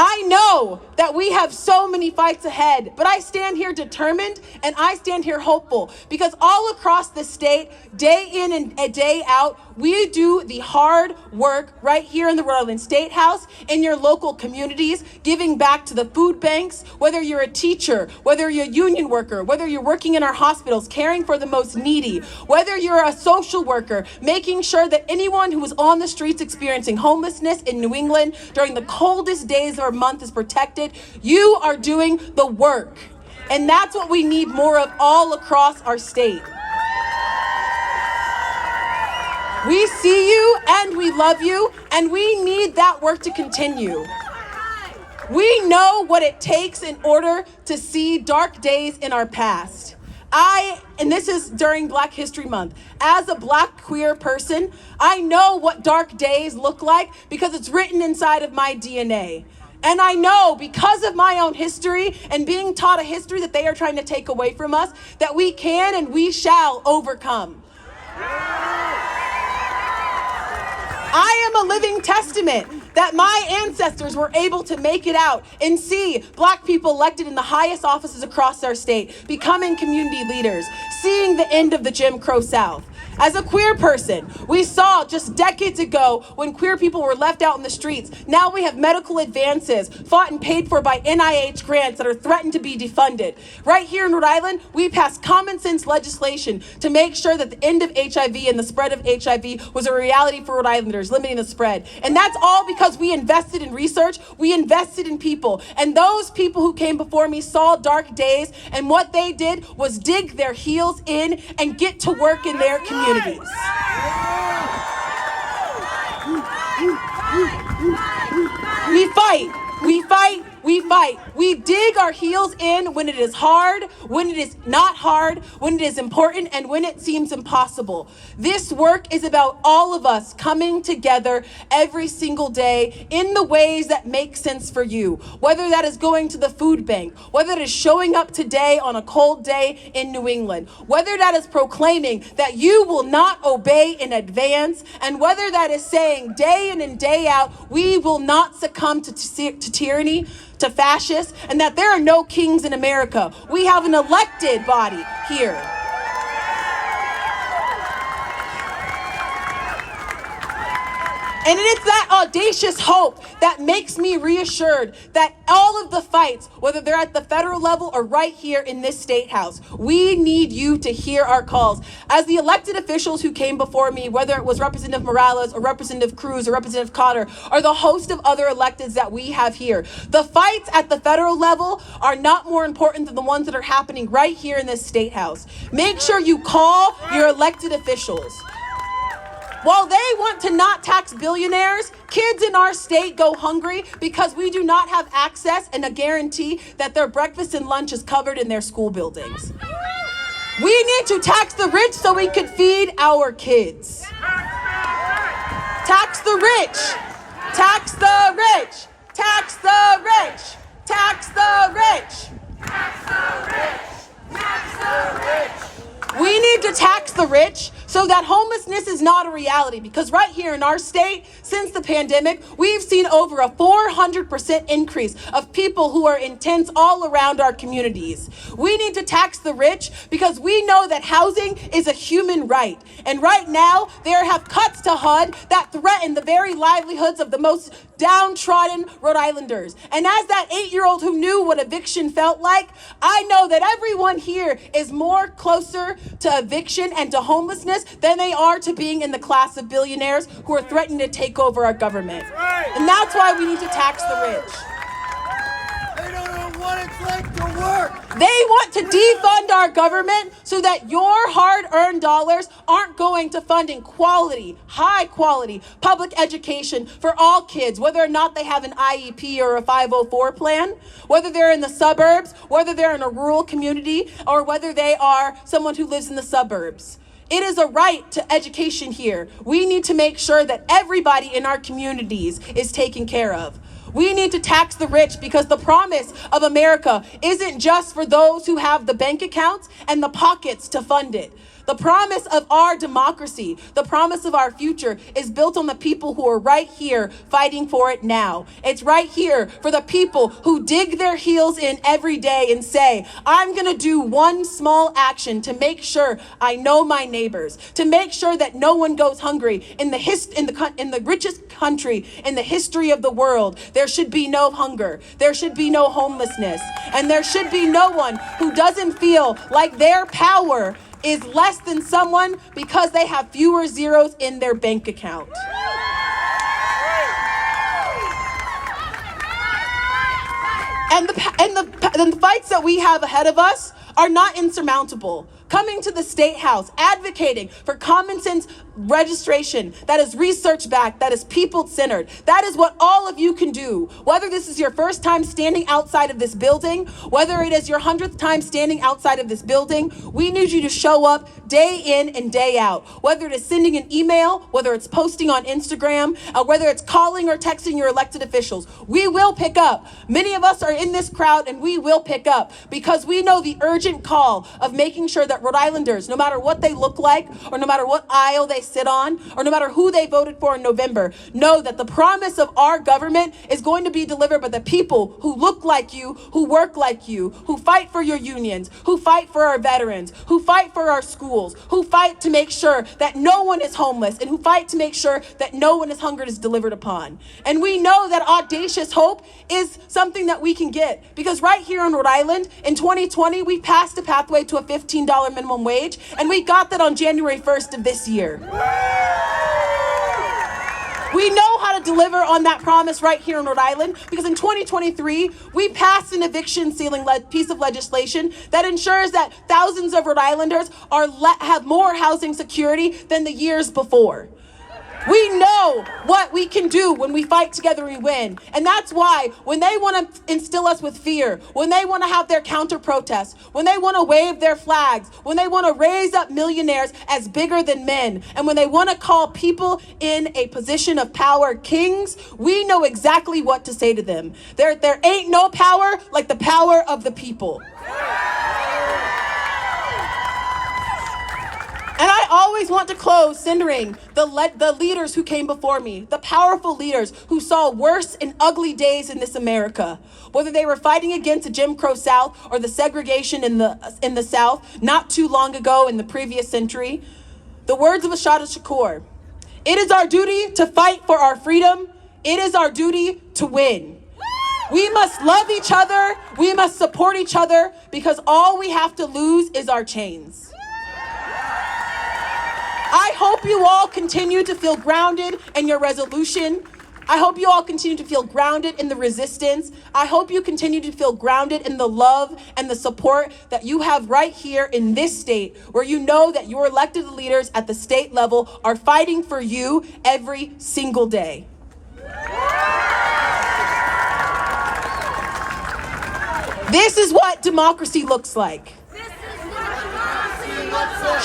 I know that we have so many fights ahead, but I stand here determined and I stand here hopeful because all across the state, day in and day out, we do the hard work right here in the Rhode Island State House, in your local communities, giving back to the food banks, whether you're a teacher, whether you're a union worker, whether you're working in our hospitals, caring for the most needy, whether you're a social worker, making sure that anyone who is on the streets experiencing homelessness in New England during the coldest days of our month is protected. You are doing the work. And that's what we need more of all across our state. We see you and we love you, and we need that work to continue. We know what it takes in order to see dark days in our past. And this is during Black History Month, as a Black queer person, I know what dark days look like because it's written inside of my DNA. And I know because of my own history and being taught a history that they are trying to take away from us, that we can and we shall overcome. I am a living testament that my ancestors were able to make it out and see Black people elected in the highest offices across our state, becoming community leaders, seeing the end of the Jim Crow South. As a queer person, we saw just decades ago when queer people were left out in the streets. Now we have medical advances fought and paid for by NIH grants that are threatened to be defunded. Right here in Rhode Island, we passed common sense legislation to make sure that the end of HIV and the spread of HIV was a reality for Rhode Islanders, limiting the spread. And that's all because we invested in research, we invested in people. And those people who came before me saw dark days, and what they did was dig their heels in and get to work in their communities. We fight. We fight. We fight. We dig our heels in when it is hard, when it is not hard, when it is important, and when it seems impossible. This work is about all of us coming together every single day in the ways that make sense for you. Whether that is going to the food bank, whether it is showing up today on a cold day in New England, whether that is proclaiming that you will not obey in advance, and whether that is saying day in and day out, we will not succumb to tyranny, to fascists, and that there are no kings in America. We have an elected body here. And it is that audacious hope that makes me reassured that all of the fights, whether they're at the federal level or right here in this state house, we need you to hear our calls. As the elected officials who came before me, whether it was Representative Morales or Representative Cruz or Representative Cotter, or the host of other electeds that we have here, the fights at the federal level are not more important than the ones that are happening right here in this state house. Make sure you call your elected officials. While they want to not tax billionaires, kids in our state go hungry because we do not have access and a guarantee that their breakfast and lunch is covered in their school buildings. We need to tax the rich so we can feed our kids. Tax the rich. Tax the rich. Tax the rich. Tax the rich. Tax the rich. Tax the rich. We need to tax the rich so that homelessness is not a reality, because right here in our state, since the pandemic, we've seen over a 400% increase of people who are in tents all around our communities. We need to tax the rich because we know that housing is a human right. And right now, there have cuts to HUD that threaten the very livelihoods of the most downtrodden Rhode Islanders. And as that 8-year-old who knew what eviction felt like, I know that everyone here is more closer to eviction and to homelessness than they are to being in the class of billionaires who are threatening to take over our government. And that's why we need to tax the rich.
They don't know what it's like to work.
They want to defund our government so that your hard-earned dollars aren't going to funding quality, high-quality public education for all kids, whether or not they have an IEP or a 504 plan, whether they're in the suburbs, whether they're in a rural community, or whether they are someone who lives in the suburbs. It is a right to education here. We need to make sure that everybody in our communities is taken care of. We need to tax the rich because the promise of America isn't just for those who have the bank accounts and the pockets to fund it. The promise of our democracy, the promise of our future is built on the people who are right here fighting for it now. It's right here for the people who dig their heels in every day and say, I'm going to do one small action to make sure I know my neighbors, to make sure that no one goes hungry. In the richest country in the history of the world, there should be no hunger. There should be no homelessness. And there should be no one who doesn't feel like their power is less than someone because they have fewer zeros in their bank account. And the fights that we have ahead of us are not insurmountable. Coming to the State House, advocating for common sense registration that is research-backed, that is people-centered. That is what all of you can do. Whether this is your first time standing outside of this building, whether it is your 100th time standing outside of this building, we need you to show up day in and day out. Whether it is sending an email, whether it's posting on Instagram, whether it's calling or texting your elected officials, we will pick up. Many of us are in this crowd and we will pick up because we know the urgent call of making sure that that Rhode Islanders, no matter what they look like, or no matter what aisle they sit on, or no matter who they voted for in November, know that the promise of our government is going to be delivered by the people who look like you, who work like you, who fight for your unions, who fight for our veterans, who fight for our schools, who fight to make sure that no one is homeless, and who fight to make sure that no one is hungered is delivered upon. And we know that audacious hope is something that we can get, because right here in Rhode Island, in 2020, we passed a pathway to a $15 minimum wage, and we got that on January 1st of this year. We know how to deliver on that promise right here in Rhode Island, because in 2023, we passed an eviction ceiling piece of legislation that ensures that thousands of Rhode Islanders have more housing security than the years before. We know what we can do when we fight together, we win. And that's why when they want to instill us with fear, when they want to have their counter protests, when they want to wave their flags, when they want to raise up millionaires as bigger than men, and when they want to call people in a position of power kings, we know exactly what to say to them. There ain't no power like the power of the people. And I always want to close centering the leaders who came before me, the powerful leaders who saw worse and ugly days in this America, whether they were fighting against the Jim Crow South or the segregation in the South not too long ago in the previous century. The words of Ashada Shakur: "It is our duty to fight for our freedom. It is our duty to win. We must love each other. We must support each other, because all we have to lose is our chains." I hope you all continue to feel grounded in your resolution. I hope you all continue to feel grounded in the resistance. I hope you continue to feel grounded in the love and the support that you have right here in this state, where you know that your elected leaders at the state level are fighting for you every single day. This is what democracy looks like.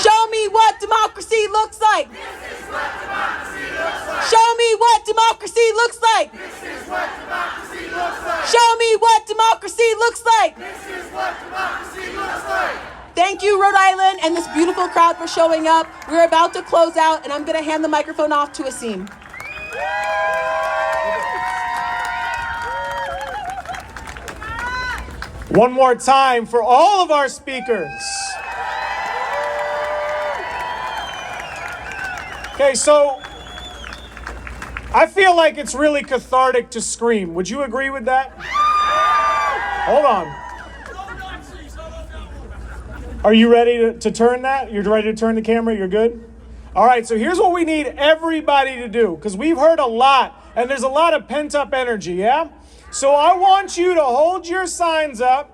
Show me what democracy looks like.
This is what democracy looks like.
Show me what democracy looks like.
This is what democracy looks like.
Show me what democracy looks like.
This is what democracy looks like.
Thank you, Rhode Island, and this beautiful crowd for showing up. We're about to close out, and I'm going to hand the microphone off to Asim.
One more time for all of our speakers. Okay, so I feel like it's really cathartic to scream. Would you agree with that? Hold on. Are you ready to turn that? You're ready to turn the camera? You're good? All right, so here's what we need everybody to do, because we've heard a lot, and there's a lot of pent-up energy, yeah? So I want you to hold your signs up,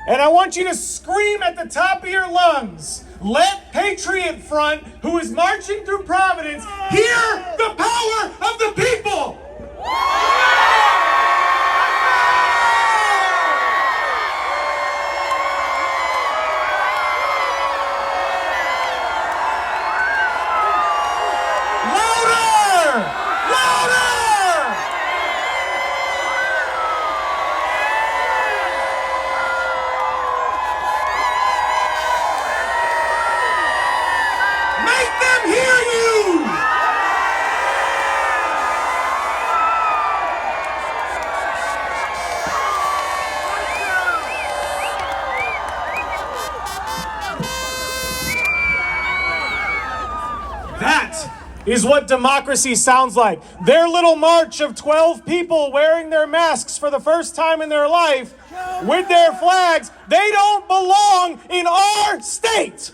and I want you to scream at the top of your lungs. Let Patriot Front, who is marching through Providence, hear the power of the people! Louder! Louder! Make them hear you! That is what democracy sounds like. Their little march of 12 people wearing their masks for the first time in their life with their flags, they don't belong in our state.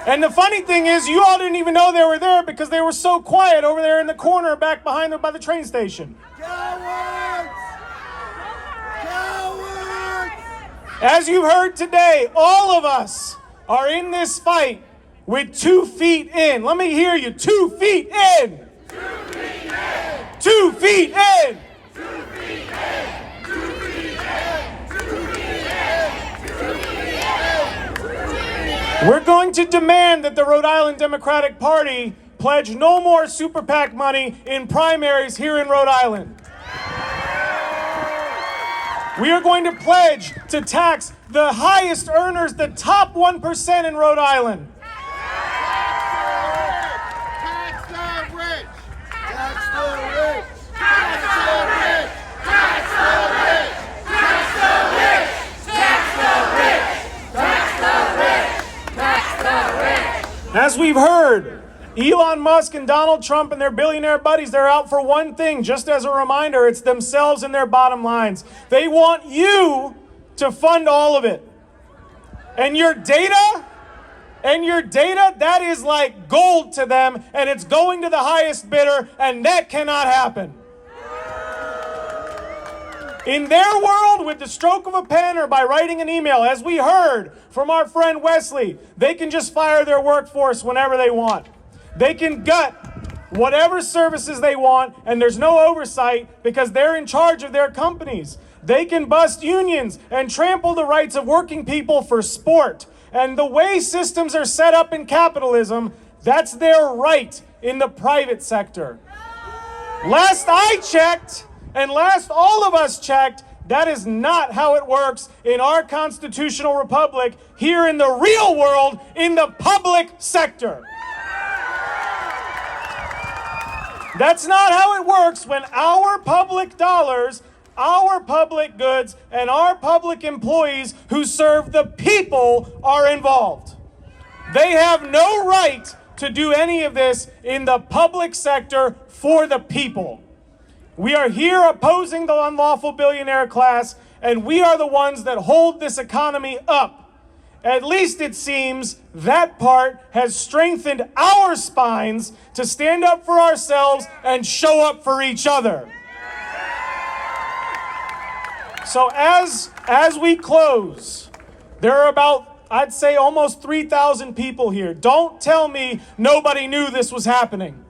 And the funny thing is, you all didn't even know they were there because they were so quiet over there in the corner back behind them by the train station. As you heard today, all of us are in this fight with 2 feet in. Let me hear you. 2 feet in. 2 feet in. 2 feet in. 2 feet in. 2 feet in. 2 feet in. 2 feet in. We're going to demand that the Rhode Island Democratic Party pledge no more super PAC money in primaries here in Rhode Island. We are going to pledge to tax the highest earners, the top 1% in Rhode Island.
Tax the rich! Tax the rich! Tax the rich! Tax the rich! Tax the rich! Tax the rich! Tax the rich! Tax the rich!
As we've heard, Elon Musk and Donald Trump and their billionaire buddies, they're out for one thing. Just as a reminder, it's themselves and their bottom lines. They want you to fund all of it. And your data, that is like gold to them, and it's going to the highest bidder, and that cannot happen. In their world, with the stroke of a pen or by writing an email, as we heard from our friend Wesley, they can just fire their workforce whenever they want. They can gut whatever services they want, and there's no oversight because they're in charge of their companies. They can bust unions and trample the rights of working people for sport. And the way systems are set up in capitalism, that's their right in the private sector. Last I checked, and last all of us checked, that is not how it works in our constitutional republic here in the real world, in the public sector. That's not how it works when our public dollars, our public goods, and our public employees who serve the people are involved. They have no right to do any of this in the public sector for the people. We are here opposing the unlawful billionaire class, and we are the ones that hold this economy up. At least it seems that part has strengthened our spines to stand up for ourselves and show up for each other. So as we close, there are about, I'd say, almost 3,000 people here. Don't tell me nobody knew this was happening.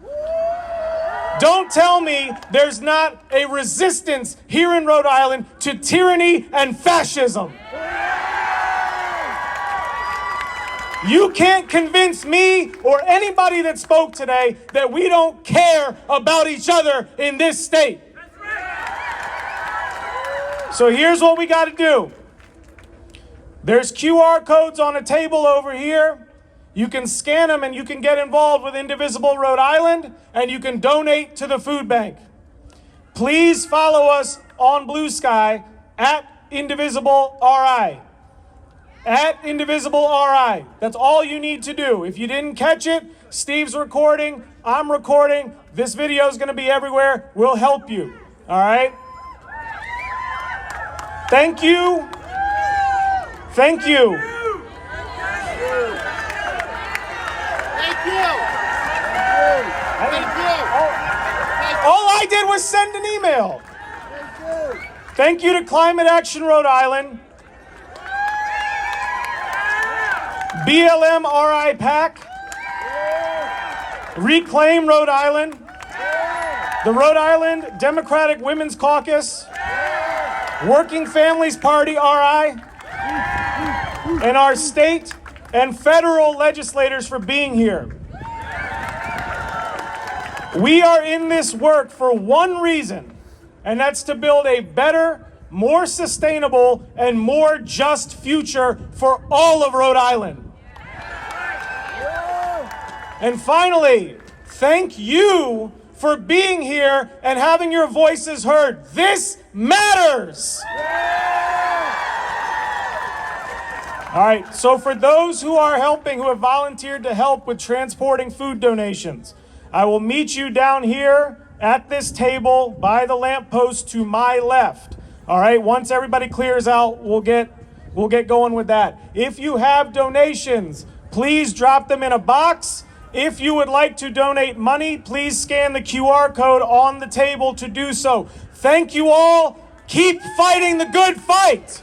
Don't tell me there's not a resistance here in Rhode Island to tyranny and fascism. You can't convince me or anybody that spoke today that we don't care about each other in this state. So here's what we got to do. There's QR codes on a table over here. You can scan them and you can get involved with Indivisible Rhode Island, and you can donate to the food bank. Please follow us on Blue Sky at Indivisible RI. At Indivisible RI. That's all you need to do. If you didn't catch it, Steve's recording, I'm recording. This video is going to be everywhere. We'll help you. All right? Thank you. Thank you.
Thank you! Thank you!
All I did was send an email. Thank you to Climate Action Rhode Island, BLM RI PAC, Reclaim Rhode Island, the Rhode Island Democratic Women's Caucus, Working Families Party RI, and our state and federal legislators for being here. We are in this work for one reason, and that's to build a better, more sustainable, and more just future for all of Rhode Island. And finally, thank you for being here and having your voices heard. This matters! All right, so for those who are helping, who have volunteered to help with transporting food donations, I will meet you down here at this table by the lamppost to my left. All right, once everybody clears out, we'll get going with that. If you have donations, please drop them in a box. If you would like to donate money, please scan the QR code on the table to do so. Thank you all. Keep fighting the good fight.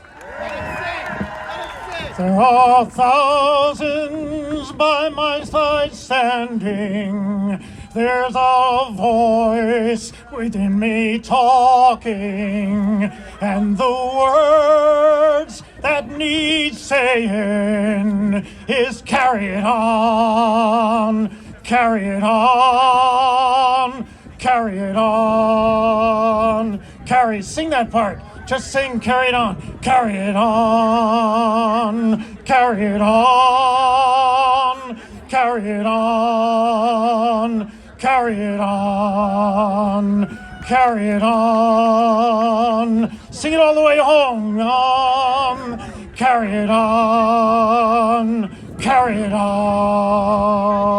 There are thousands by my side standing. There's a voice within me talking, and the words that need saying is carry it on, carry it on, carry it on, carry, sing that part. Just sing, carry it on. Carry it on. Carry it on. Carry it on. Carry it on. Carry it on. Sing it all the way home. Carry it on. Carry it on.